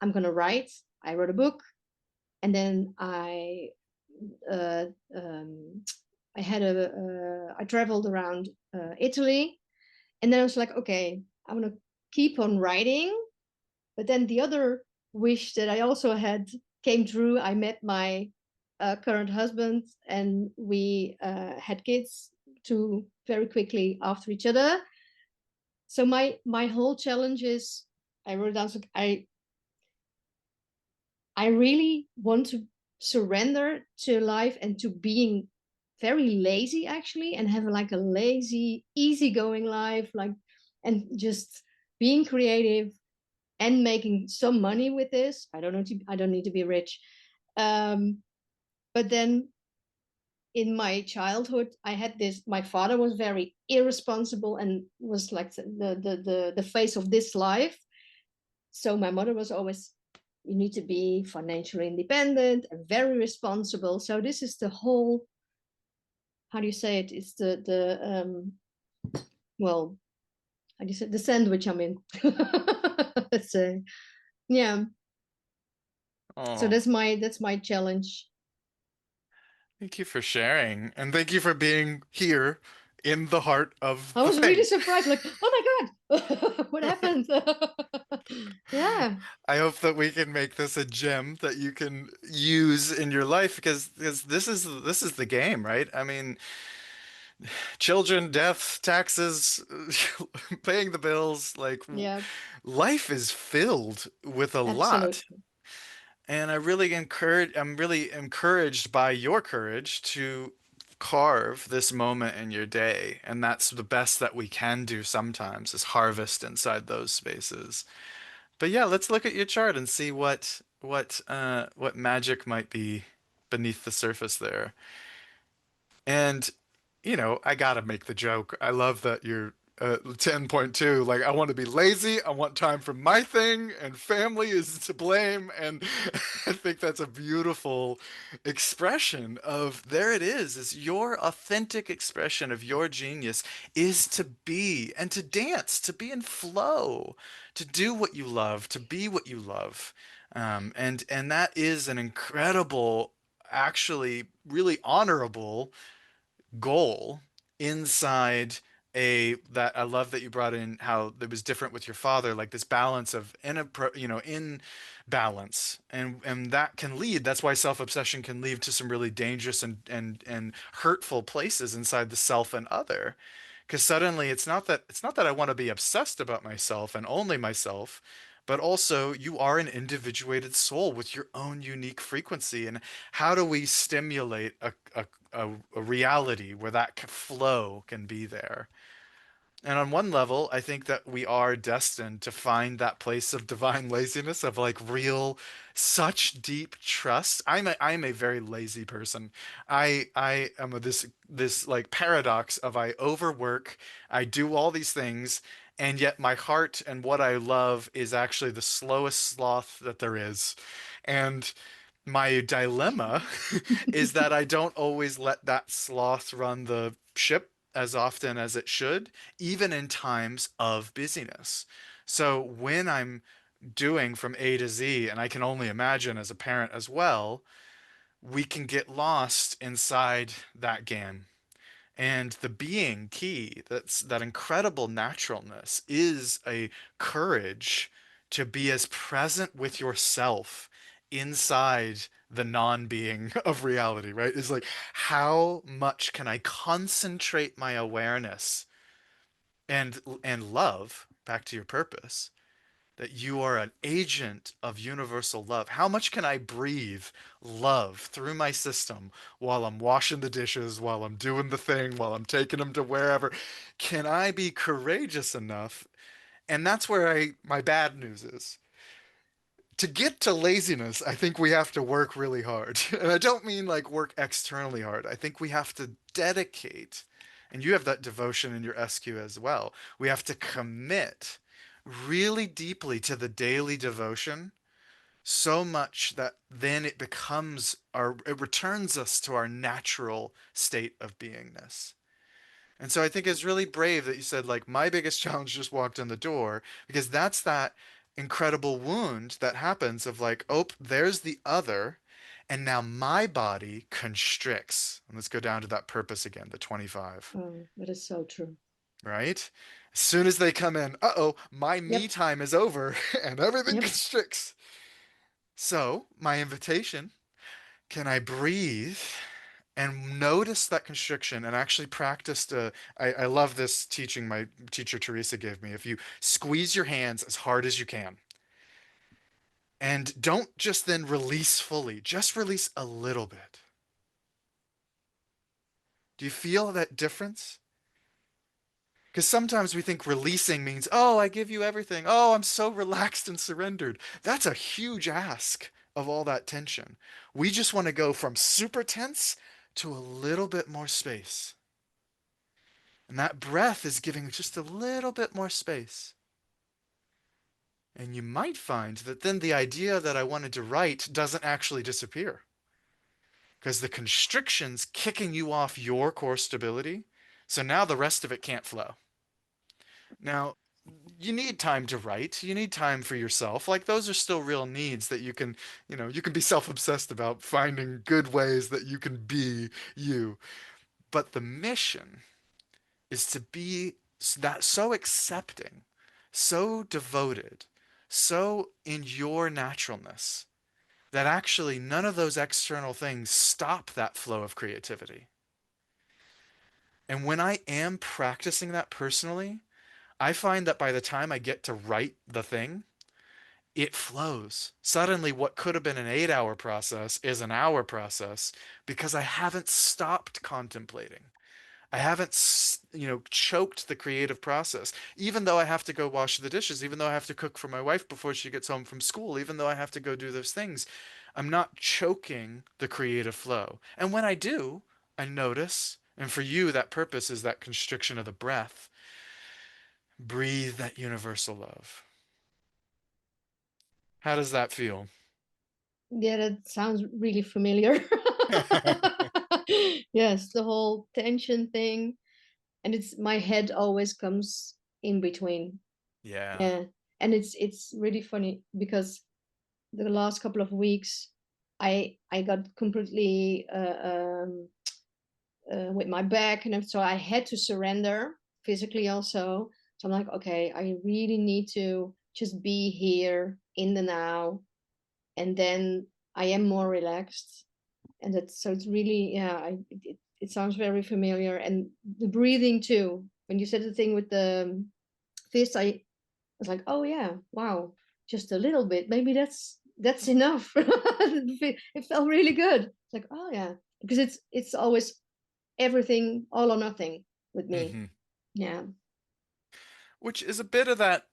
I'm going to write. I wrote a book, and then uh, um, I traveled around Italy. And then I was like, okay, I'm gonna keep on writing. But then the other wish that I also had came true. I met my current husband, and we had kids too very quickly after each other. So my whole challenge is, I wrote down, so I really want to surrender to life and to being very lazy actually, and have like a lazy, easygoing life, like, and just being creative and making some money with this. I don't need to be rich. But then in my childhood, I had this. My father was very irresponsible and was like the face of this life. So my mother was always, you need to be financially independent and very responsible. So this is the whole, how do you say it? It's the well, how do you say, the sandwich I'm in. Let's say, yeah. So Oh, that's my challenge. thank you for sharing, and thank you for being here in the heart of I the was really thing. surprised, like, oh my God, what happened? Yeah, I hope that we can make this a gem that you can use in your life because this is the game, right? I mean, children, death, taxes, paying the bills, like yeah, life is filled with a lot. absolutely. And I'm really encouraged by your courage to carve this moment in your day. And that's the best that we can do sometimes is harvest inside those spaces. But yeah, let's look at your chart and see what magic might be beneath the surface there. And I gotta make the joke. I love that you're 10.2. Like, I want to be lazy. I want time for my thing, and family is to blame. And I think that's a beautiful expression of there it is your authentic expression of your genius is to be and to dance, to be in flow, to do what you love, to be what you love. And that is an incredible, actually really honorable goal inside a that I love that you brought in how it was different with your father, like this balance of in balance, and that can lead. That's why self-obsession can lead to some really dangerous and hurtful places inside the self and other. Because suddenly it's not that I want to be obsessed about myself and only myself, but also you are an individuated soul with your own unique frequency. And how do we stimulate a reality where that flow can be there? And on one level, I think that we are destined to find that place of divine laziness, of like real, such deep trust. I'm a very lazy person. I am this like paradox of I overwork, I do all these things, and yet my heart and what I love is actually the slowest sloth that there is. And my dilemma is that I don't always let that sloth run the ship as often as it should, even in times of busyness. So when I'm doing from A to Z, and I can only imagine as a parent as well, we can get lost inside that game. And the being key, that incredible naturalness, is a courage to be as present with yourself inside the non-being of reality, right? Is like, how much can I concentrate my awareness and love back to your purpose? That you are an agent of universal love. How much can I breathe love through my system while I'm washing the dishes, while I'm doing the thing, while I'm taking them to wherever? Can I be courageous enough? And that's where my bad news is. To get to laziness, I think we have to work really hard. And I don't mean like work externally hard. I think we have to dedicate, and you have that devotion in your SQ as well. We have to commit really deeply to the daily devotion, so much that then it returns us to our natural state of beingness. And so I think it's really brave that you said, like, my biggest challenge just walked in the door, because that's that incredible wound that happens of like, oh, there's the other, and now my body constricts. And let's go down to that purpose again, the 25, Oh, that is so true. right? As soon as they come in, uh-oh, my me Yep, time is over and everything yep. constricts. So, my invitation, can I breathe and notice that constriction and actually practice I love this teaching my teacher Teresa gave me. If you squeeze your hands as hard as you can and don't just then release fully, just release a little bit. Do you feel that difference? Because sometimes we think releasing means, oh, I give you everything. Oh, I'm so relaxed and surrendered. That's a huge ask of all that tension. We just want to go from super tense to a little bit more space. And that breath is giving just a little bit more space. And you might find that then the idea that I wanted to write doesn't actually disappear. Because the constriction's kicking you off your core stability. So now the rest of it can't flow. Now, you need time to write. You need time for yourself. Like those are still real needs that you can be self-obsessed about finding good ways that you can be you. But the mission is to be that so accepting, so devoted, so in your naturalness that actually none of those external things stop that flow of creativity. And when I am practicing that personally, I find that by the time I get to write the thing, it flows. Suddenly, what could have been an 8 hour process is an hour process because I haven't stopped contemplating. I haven't, choked the creative process. Even though I have to go wash the dishes, even though I have to cook for my wife before she gets home from school, even though I have to go do those things, I'm not choking the creative flow. And when I do, I notice, and for you, that purpose is that constriction of the breath. Breathe that universal love. How does that feel? Yeah, that sounds really familiar. Yes, the whole tension thing. And it's my head always comes in between. Yeah. Yeah. And it's really funny because the last couple of weeks I got completely with my back, and so I had to surrender physically also. So I'm like, okay, I really need to just be here in the now, and then I am more relaxed. And that's so it's really, yeah, it sounds very familiar. And the breathing too. When you said the thing with the fist, I was like, oh yeah, wow, just a little bit. Maybe that's enough. It felt really good. It's like, oh yeah, because it's always everything all or nothing with me. Hmm. Yeah, Which is a bit of that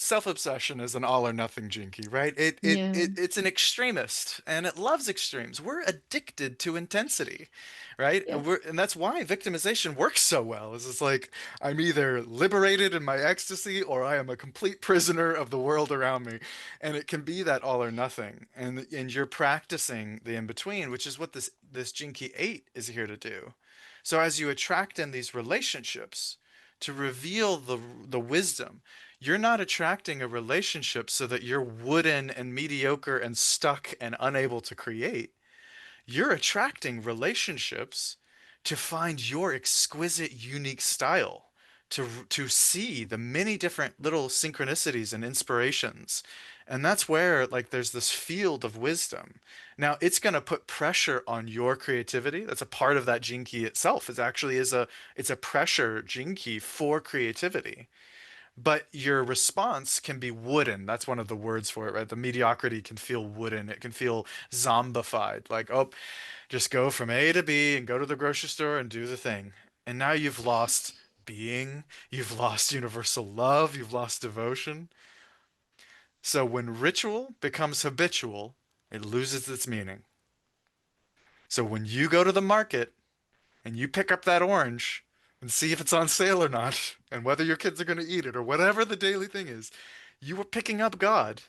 self-obsession is an all or nothing jinky, right? yeah, It's an extremist and it loves extremes. We're addicted to intensity, right? yeah, And that's why victimization works so well. Is it's like I'm either liberated in my ecstasy or I am a complete prisoner of the world around me. And it can be that all or nothing. And you're practicing the in between, which is what this Jinky 8 is here to do. So as you attract in these relationships, to reveal the wisdom. You're not attracting a relationship so that you're wooden and mediocre and stuck and unable to create. You're attracting relationships to find your exquisite, unique style, to see the many different little synchronicities and inspirations. And that's where like there's this field of wisdom. Now it's going to put pressure on your creativity. That's a part of that gene key itself. It's a pressure gene key for creativity. But your response can be wooden. That's one of the words for it, right? The mediocrity can feel wooden. It can feel zombified. Like, oh, just go from A to B and go to the grocery store and do the thing. And now you've lost being, you've lost universal love, you've lost devotion. So when ritual becomes habitual, it loses its meaning. So when you go to the market and you pick up that orange and see if it's on sale or not, and whether your kids are going to eat it or whatever the daily thing is, you were picking up God.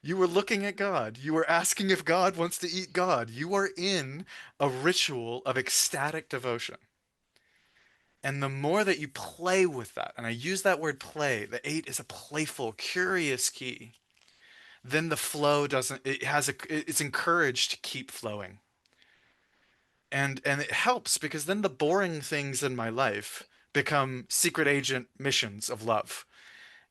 You were looking at God. You were asking if God wants to eat God. You are in a ritual of ecstatic devotion. And the more that you play with that, and I use that word play, the 8 is a playful, curious key, then the flow doesn't, it's encouraged to keep flowing. And it helps because then the boring things in my life become secret agent missions of love.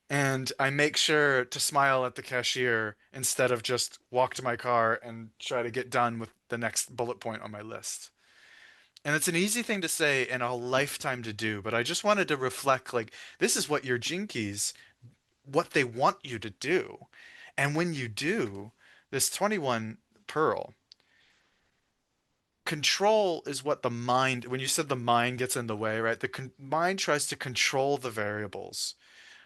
And I make sure to smile at the cashier instead of just walk to my car and try to get done with the next bullet point on my list. And it's an easy thing to say and a lifetime to do, but I just wanted to reflect like this is what your jinkies, what they want you to do. And when you do, this 21 pearl control is what the mind, when you said the mind gets in the way, right? Mind tries to control the variables.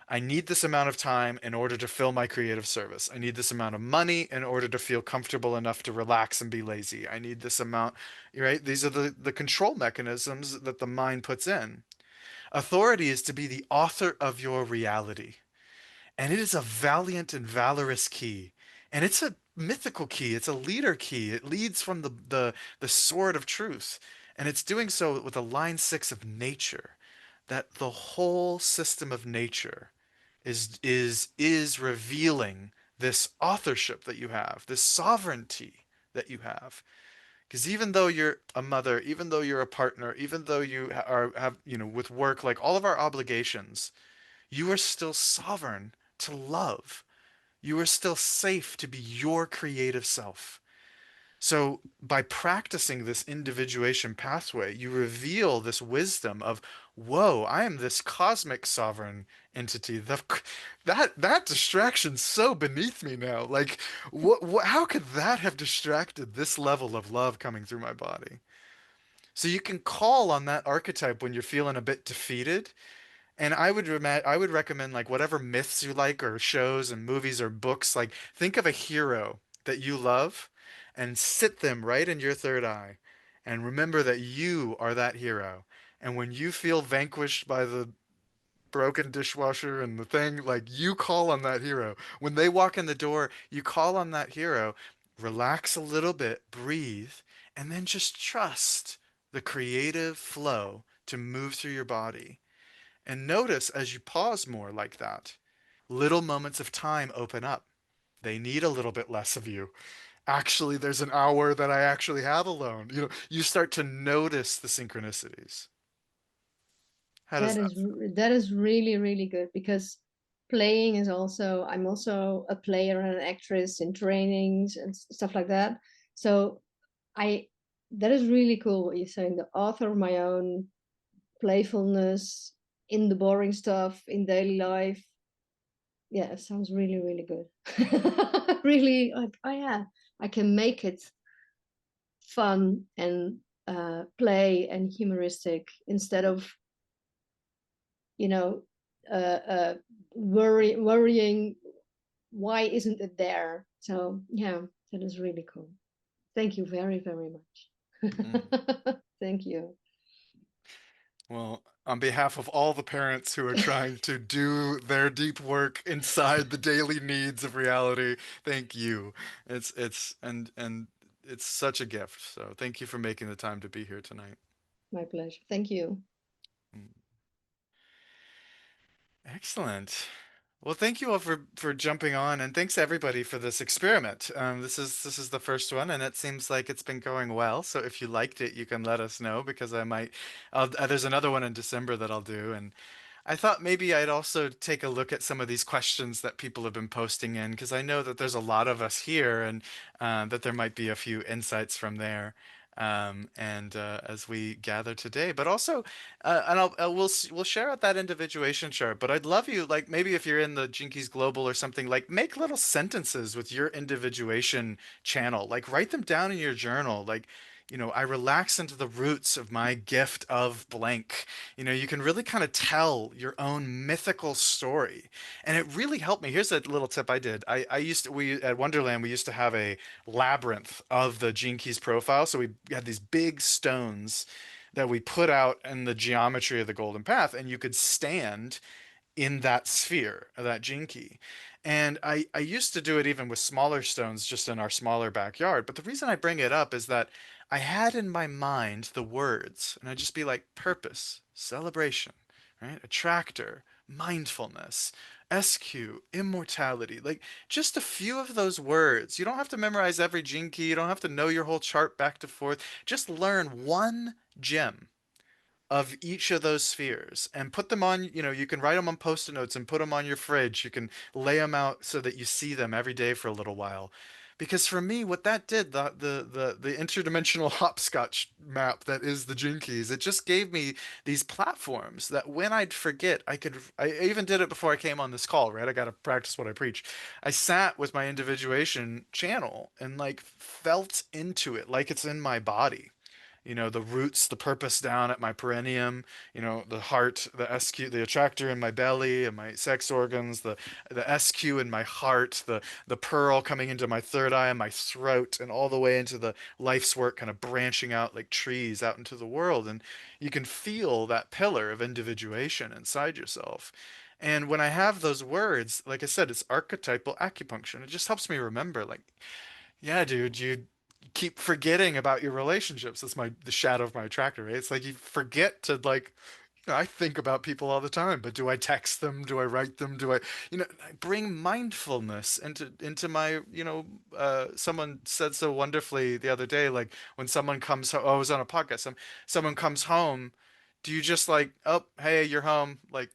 I need this amount of time in order to fill my creative service. I need this amount of money in order to feel comfortable enough to relax and be lazy. I need this amount, right? These are the control mechanisms that the mind puts in. Authority is to be the author of your reality. And it is a valiant and valorous key. And it's a mythical key. It's a leader key. It leads from the sword of truth. And it's doing so with a line six of nature, that the whole system of nature is revealing this authorship that you have, this sovereignty that you have. Because even though you're a mother, even though you're a partner, even though you are have, with work, like all of our obligations, you are still sovereign to love. You are still safe to be your creative self. So, by practicing this individuation pathway, you reveal this wisdom of, whoa, I am this cosmic sovereign entity. That distraction's so beneath me now. Like, how could that have distracted this level of love coming through my body? So you can call on that archetype when you're feeling a bit defeated, and I would recommend like whatever myths you like or shows and movies or books, like think of a hero that you love and sit them right in your third eye and remember that you are that hero. And when you feel vanquished by the broken dishwasher and the thing, like you call on that hero. When they walk in the door, you call on that hero, relax a little bit, breathe, and then just trust the creative flow to move through your body. And notice as you pause more like that, little moments of time open up. They need a little bit less of you. Actually, there's an hour that I actually have alone. You start to notice the synchronicities. How does that feel? That is really really good, because playing is also, I'm also a player and an actress in trainings and stuff like that. So I that is really cool what you're saying. The author of my own playfulness in the boring stuff in daily life. Yeah, it sounds really really good. Really, like, oh yeah, I can make it fun and play and humoristic instead of, you know, worrying why isn't it there. So yeah, that is really cool. Thank you very very Mm. much. Thank you. Well, on behalf of all the parents who are trying to do their deep work inside the daily needs of reality, thank you. And it's such a gift. So thank you for making the time to be here tonight. My pleasure. Thank you. Mm. Excellent. Well, thank you all for jumping on, and thanks everybody for this experiment. This is the first one, and it seems like it's been going well. So if you liked it, you can let us know because I might. There's another one in December that I'll do, and I thought maybe I'd also take a look at some of these questions that people have been posting in because I know that there's a lot of us here, and that there might be a few insights from there. And as we gather today, but also and we'll share out that individuation chart. But I'd love you, like maybe if you're in the Jinkies Global or something, like make little sentences with your individuation channel. Like write them down in your journal. Like, I relax into the roots of my gift of blank. You can really kind of tell your own mythical story. And it really helped me. Here's a little tip I did. I used to, we at Wonderland, we used to have a labyrinth of the Gene Keys profile. So we had these big stones that we put out in the geometry of the golden path, and you could stand in that sphere of that gene key. And I used to do it even with smaller stones just in our smaller backyard. But the reason I bring it up is that I had in my mind the words, and I'd just be like purpose, celebration, right? Attractor, mindfulness, SQ, immortality. Like just a few of those words. You don't have to memorize every gene key. You don't have to know your whole chart back to forth. Just learn one gem of each of those spheres and put them on, you can write them on post-it notes and put them on your fridge. You can lay them out so that you see them every day for a little while. Because for me, what that did, the interdimensional hopscotch map that is the Gene Keys, it just gave me these platforms that when I'd forget, I even did it before I came on this call, right? I got to practice what I preach. I sat with my individuation channel and like felt into it like it's in my body. the roots, the purpose down at my perineum, the heart, the SQ, the attractor in my belly and my sex organs, the SQ in my heart, the pearl coming into my third eye and my throat, and all the way into the life's work kind of branching out like trees out into the world. And you can feel that pillar of individuation inside yourself. And when I have those words, like I said, it's archetypal acupuncture. And it just helps me remember, like, yeah, dude, you keep forgetting about your relationships. That's the shadow of my attractor, right? It's like you forget to like I think about people all the time, but do I text them? Do I write them? I bring mindfulness into my, someone said so wonderfully the other day, like when someone comes home, oh, I was on a podcast, someone comes home, do you just like, oh, hey, you're home, like,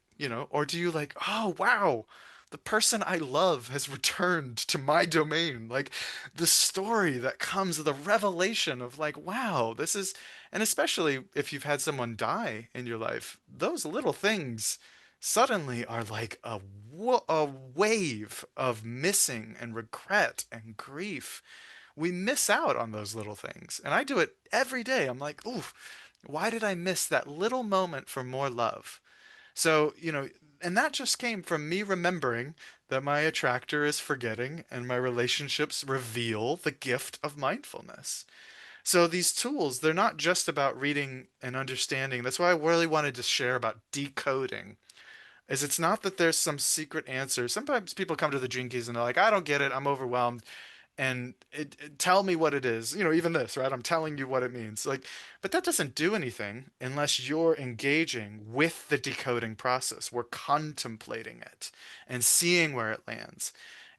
or do you like, oh, wow, the person I love has returned to my domain, like the story that comes, the revelation of like, wow, this is and especially if you've had someone die in your life, those little things suddenly are like a wave of missing and regret and grief. We miss out on those little things. And I do it every day. I'm like, ooh, why did I miss that little moment for more love? So, and that just came from me remembering that my attractor is forgetting and my relationships reveal the gift of mindfulness. So these tools, they're not just about reading and understanding. That's why I really wanted to share about decoding. Is it's not that there's some secret answer. Sometimes people come to the Gene Keys and they're like, I don't get it. I'm overwhelmed and tell me what it is. Even this, right? I'm telling you what it means. Like, but that doesn't do anything unless you're engaging with the decoding process. We're contemplating it and seeing where it lands.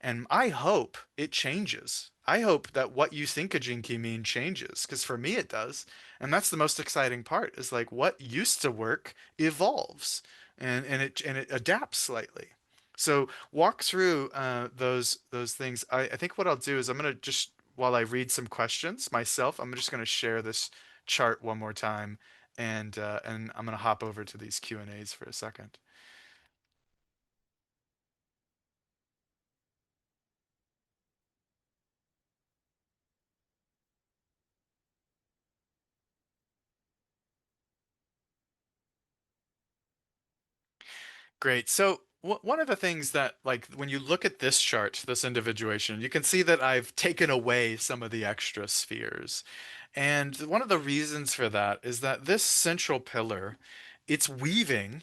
And I hope it changes. I hope that what you think a Gene Key mean changes, because for me it does. And that's the most exciting part, is like what used to work evolves and it adapts slightly. So walk through those things. I think what I'll do is I'm gonna just while I read some questions myself, I'm just gonna share this chart one more time, and I'm gonna hop over to these Q&As for a second. Great. So one of the things that, like, when you look at this chart, this individuation, you can see that I've taken away some of the extra spheres. And one of the reasons for that is that this central pillar, it's weaving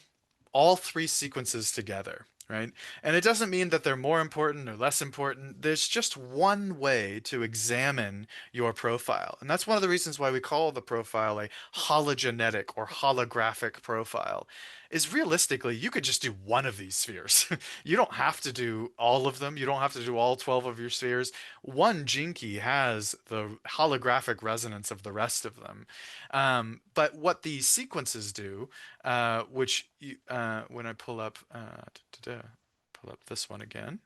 all three sequences together, right? And it doesn't mean that they're more important or less important. There's just one way to examine your profile. And that's one of the reasons why we call the profile a hologenetic or holographic profile. Is realistically, you could just do one of these spheres. You don't have to do all of them. You don't have to do all 12 of your spheres. One gene key has the holographic resonance of the rest of them. But what these sequences do, which when I pull up this one again.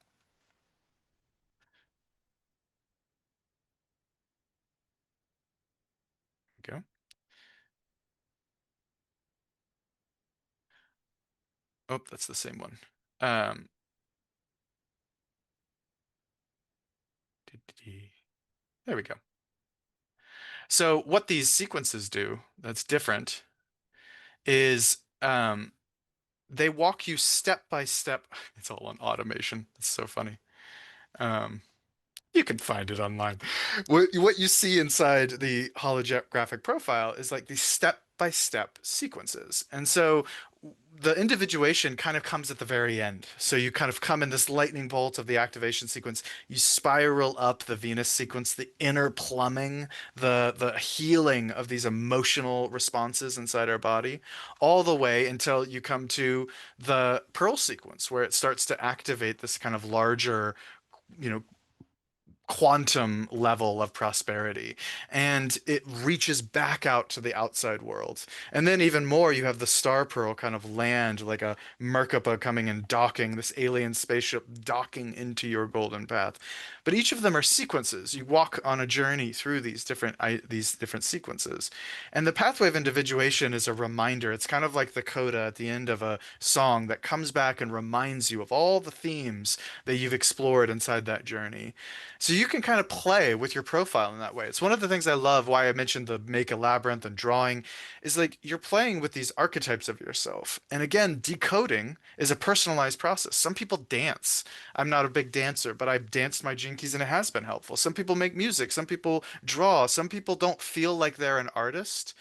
There we go. Oh, that's the same one. Um, there we go. So what these sequences do that's different is they walk you step by step. It's all on automation. It's so funny. Um, You can find it online. What you see inside the holographic profile is like these step-by-step sequences. And so the individuation kind of comes at the very end. So you kind of come in this lightning bolt of the activation sequence. You spiral up the Venus sequence, the inner plumbing, the healing of these emotional responses inside our body, all the way until you come to the Pearl sequence, where it starts to activate this kind of larger, you know, quantum level of prosperity, and it reaches back out to the outside world. And then even more, you have the star pearl kind of land like a Merkaba coming and docking, this alien spaceship docking into your golden path. But each of them are sequences. You walk on a journey through these different sequences. And the pathway of individuation is a reminder. It's kind of like the coda at the end of a song that comes back and reminds you of all the themes that you've explored inside that journey. So you can kind of play with your profile in that way. It's one of the things I love, why I mentioned the make a labyrinth and drawing, is like you're playing with these archetypes of yourself. And again, decoding is a personalized process. Some people dance. I'm not a big dancer, but I've danced my jinkies and it has been helpful. Some people make music, some people draw, some people don't feel like they're an artist.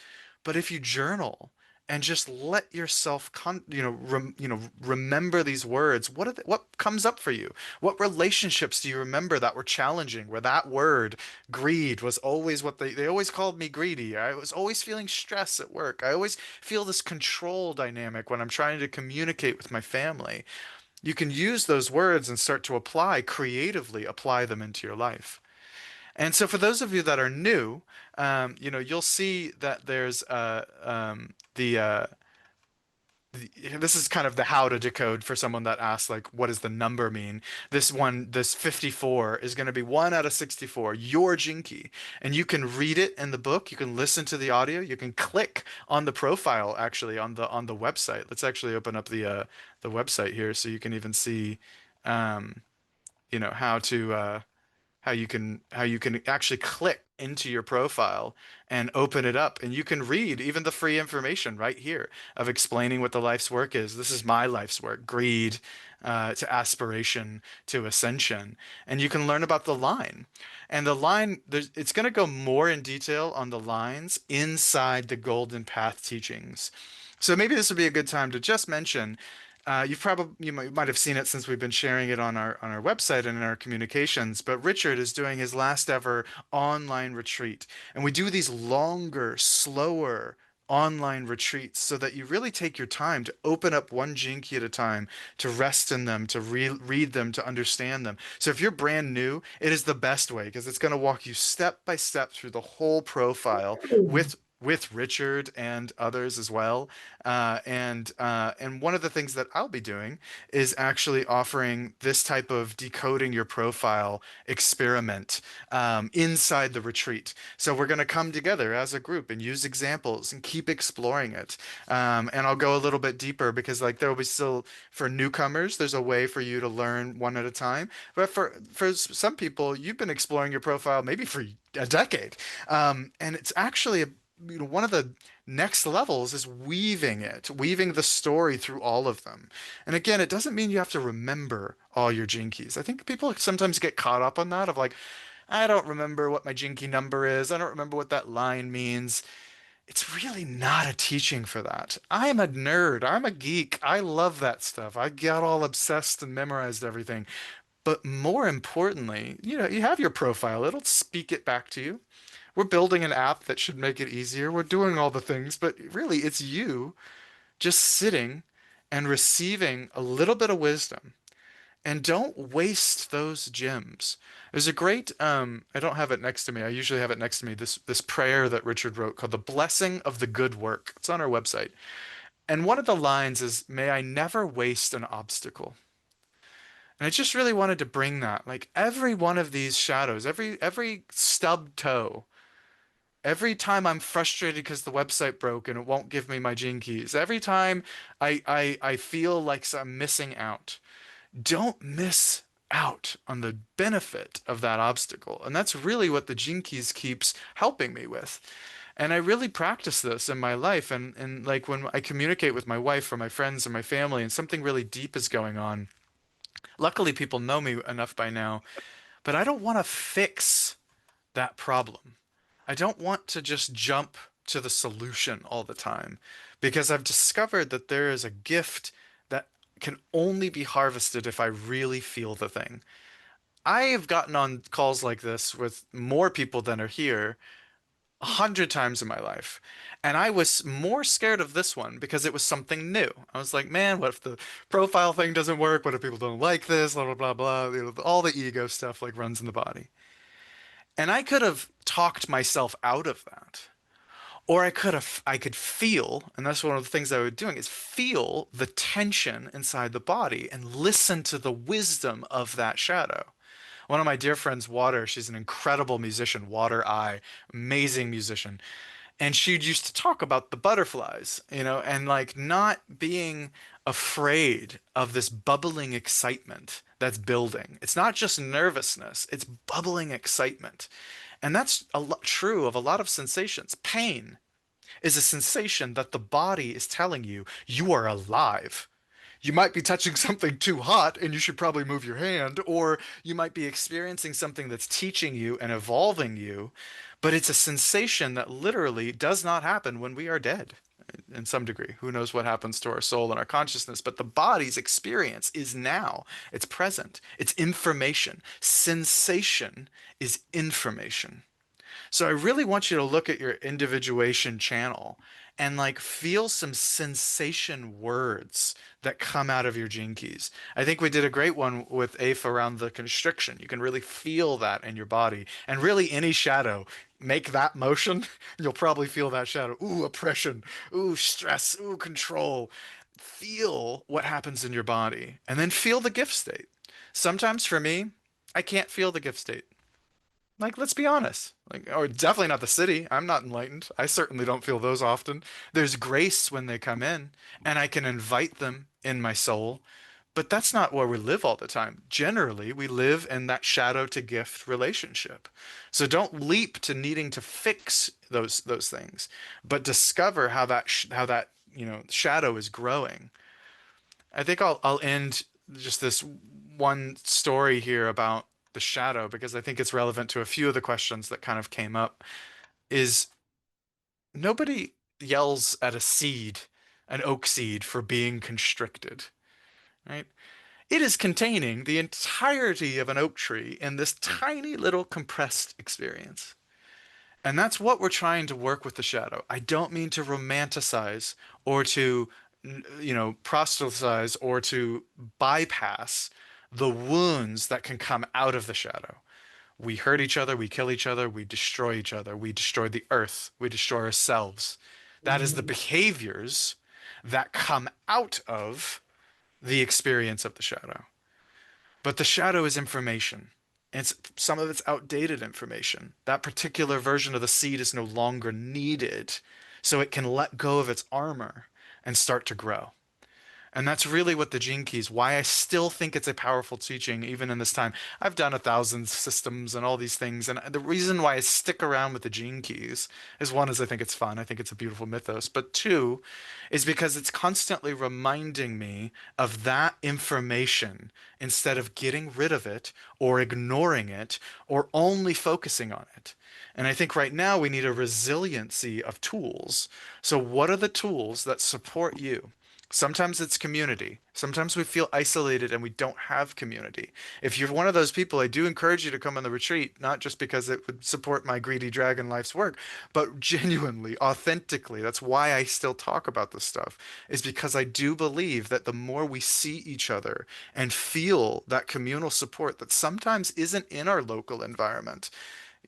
But if you journal and just let yourself remember these words, what comes up for you? What relationships do you remember that were challenging, where that word greed was always what they always called me greedy. I was always feeling stress at work. I always feel this control dynamic when I'm trying to communicate with my family. You can use those words and start to creatively apply them into your life. And so for those of you that are new, you'll see that there's this is kind of the how to decode for someone that asks, like, what does the number mean? This 54 is going to be 1 out of 64, your Jinky. And you can read it in the book, you can listen to the audio, you can click on the profile actually on the website. Let's actually open up the website here so you can even see um, how to how you can actually click into your profile and open it up, and you can read even the free information right here of explaining what the life's work is. This is my life's work: greed to aspiration to ascension. And you can learn about the line, and the line, it's going to go more in detail on the lines inside the Golden Path teachings. So maybe this would be a good time to just mention, you might have seen it since we've been sharing it on our website and in our communications, but Richard is doing his last ever online retreat. And we do these longer, slower online retreats so that you really take your time to open up one jinky at a time, to rest in them, to read them, to understand them. So if you're brand new, it is the best way because it's going to walk you step by step through the whole profile with Richard and others as well. And one of the things that I'll be doing is actually offering this type of decoding your profile experiment inside the retreat. So we're going to come together as a group and use examples and keep exploring it. And I'll go a little bit deeper because like there will be still for newcomers, there's a way for you to learn one at a time. But for some people, you've been exploring your profile maybe for a decade, and it's actually one of the next levels is weaving the story through all of them. And again, it doesn't mean you have to remember all your jinkies. I think people sometimes get caught up on that of like, I don't remember what my jinky number is. I don't remember what that line means. It's really not a teaching for that. I'm a nerd. I'm a geek. I love that stuff. I got all obsessed and memorized everything. But more importantly, you have your profile. It'll speak it back to you. We're building an app that should make it easier. We're doing all the things, but really it's you just sitting and receiving a little bit of wisdom. And don't waste those gems. There's a great, I don't have it next to me. I usually have it next to me. This prayer that Richard wrote called "The Blessing of the Good Work." It's on our website. And one of the lines is, "May I never waste an obstacle." And I just really wanted to bring that. Like every one of these shadows, every stub toe, every time I'm frustrated because the website broke and it won't give me my gene keys, every time I feel like I'm missing out, don't miss out on the benefit of that obstacle. And that's really what the gene keys keeps helping me with. And I really practice this in my life. And like when I communicate with my wife or my friends or my family and something really deep is going on, luckily people know me enough by now, but I don't want to fix that problem. I don't want to just jump to the solution all the time because I've discovered that there is a gift that can only be harvested if I really feel the thing. I have gotten on calls like this with more people than are here 100 times in my life. And I was more scared of this one because it was something new. I was like, man, what if the profile thing doesn't work? What if people don't like this? Blah, blah, blah, blah. All the ego stuff like runs in the body. And I could have talked myself out of that. Or I could feel, and that's one of the things I was doing, is feel the tension inside the body and listen to the wisdom of that shadow. One of my dear friends, Water, she's an incredible musician, Water Eye, amazing musician. And she used to talk about the butterflies, and like not being afraid of this bubbling excitement that's building. It's not just nervousness, it's bubbling excitement. And that's a lot true of a lot of sensations. Pain is a sensation that the body is telling you you are alive. You might be touching something too hot and you should probably move your hand, or you might be experiencing something that's teaching you and evolving you, but it's a sensation that literally does not happen when we are dead in some degree. Who knows what happens to our soul and our consciousness, but the body's experience is now. It's present. It's information. Sensation is information. So I really want you to look at your individuation channel and like feel some sensation words that come out of your gene keys. I think we did a great one with Afe around the constriction. You can really feel that in your body. And really any shadow, make that motion, you'll probably feel that shadow. Ooh, oppression. Ooh, stress. Ooh, control. Feel what happens in your body and then feel the gift state. Sometimes for me, I can't feel the gift state. Like, let's be honest. Like, or definitely not the city. I'm not enlightened. I certainly don't feel those often. There's grace when they come in, and I can invite them in my soul. But that's not where we live all the time. Generally, we live in that shadow to gift relationship. So don't leap to needing to fix those things, but discover how that shadow is growing. I think I'll end just this one story here about the shadow because I think it's relevant to a few of the questions that kind of came up. Is nobody yells at a seed, an oak seed, for being constricted, right? It is containing the entirety of an oak tree in this tiny little compressed experience. And that's what we're trying to work with the shadow. I don't mean to romanticize or to, proselytize or to bypass the wounds that can come out of the shadow. We hurt each other, we kill each other, we destroy each other, we destroy the earth, we destroy ourselves. That is the Mhm. behaviors that come out of the experience of the shadow. But the shadow is information. And some of it's outdated information. That particular version of the seed is no longer needed, so it can let go of its armor and start to grow. And that's really what the Gene Keys, why I still think it's a powerful teaching, even in this time. I've done 1,000 systems and all these things. And the reason why I stick around with the Gene Keys is one, is I think it's fun. I think it's a beautiful mythos. But two, is because it's constantly reminding me of that information instead of getting rid of it or ignoring it or only focusing on it. And I think right now we need a resiliency of tools. So, what are the tools that support you? Sometimes it's community. Sometimes we feel isolated and we don't have community. If you're one of those people, I do encourage you to come on the retreat, not just because it would support my greedy dragon life's work, but genuinely, authentically. That's why I still talk about this stuff, is because I do believe that the more we see each other and feel that communal support that sometimes isn't in our local environment,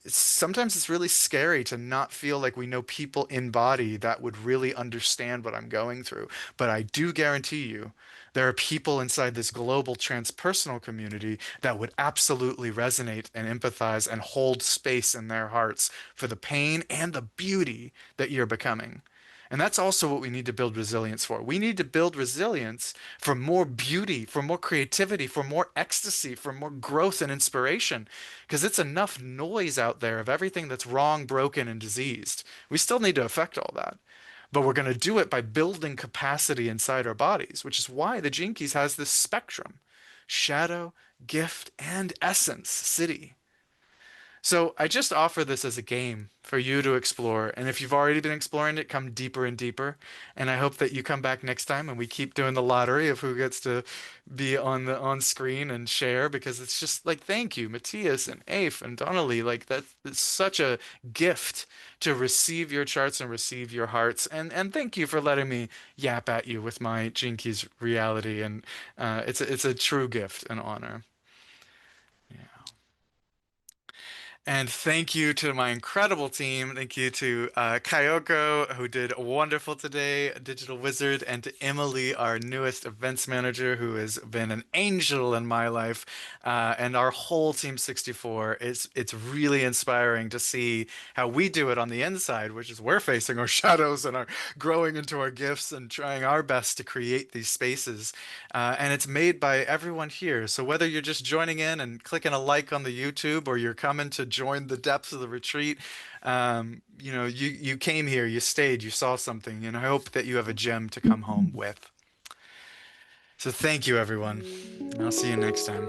sometimes it's really scary to not feel like we know people in body that would really understand what I'm going through. But I do guarantee you, there are people inside this global transpersonal community that would absolutely resonate and empathize and hold space in their hearts for the pain and the beauty that you're becoming. And that's also what we need to build resilience for. We need to build resilience for more beauty, for more creativity, for more ecstasy, for more growth and inspiration. Because it's enough noise out there of everything that's wrong, broken, and diseased. We still need to affect all that. But we're going to do it by building capacity inside our bodies, which is why the Gene Keys has this spectrum: shadow, gift, and essence, city. So I just offer this as a game for you to explore. And if you've already been exploring it, come deeper and deeper. And I hope that you come back next time and we keep doing the lottery of who gets to be on screen and share, because it's just like, thank you, Matthias and Afe and Donnelly. Like that's such a gift to receive your charts and receive your hearts. And thank you for letting me yap at you with my Gene Keys reality. And it's a true gift and honor. Yeah. And thank you to my incredible team. Thank you to Kyoko, who did wonderful today, a digital wizard, and to Emily, our newest events manager, who has been an angel in my life, and our whole Team 64. It's really inspiring to see how we do it on the inside, which is we're facing our shadows and are growing into our gifts and trying our best to create these spaces. And it's made by everyone here. So whether you're just joining in and clicking a like on the YouTube, or you're coming to join the depths of the retreat, you came here, you stayed, you saw something, and I hope that you have a gem to come home with. So thank you, everyone, and I'll see you next time.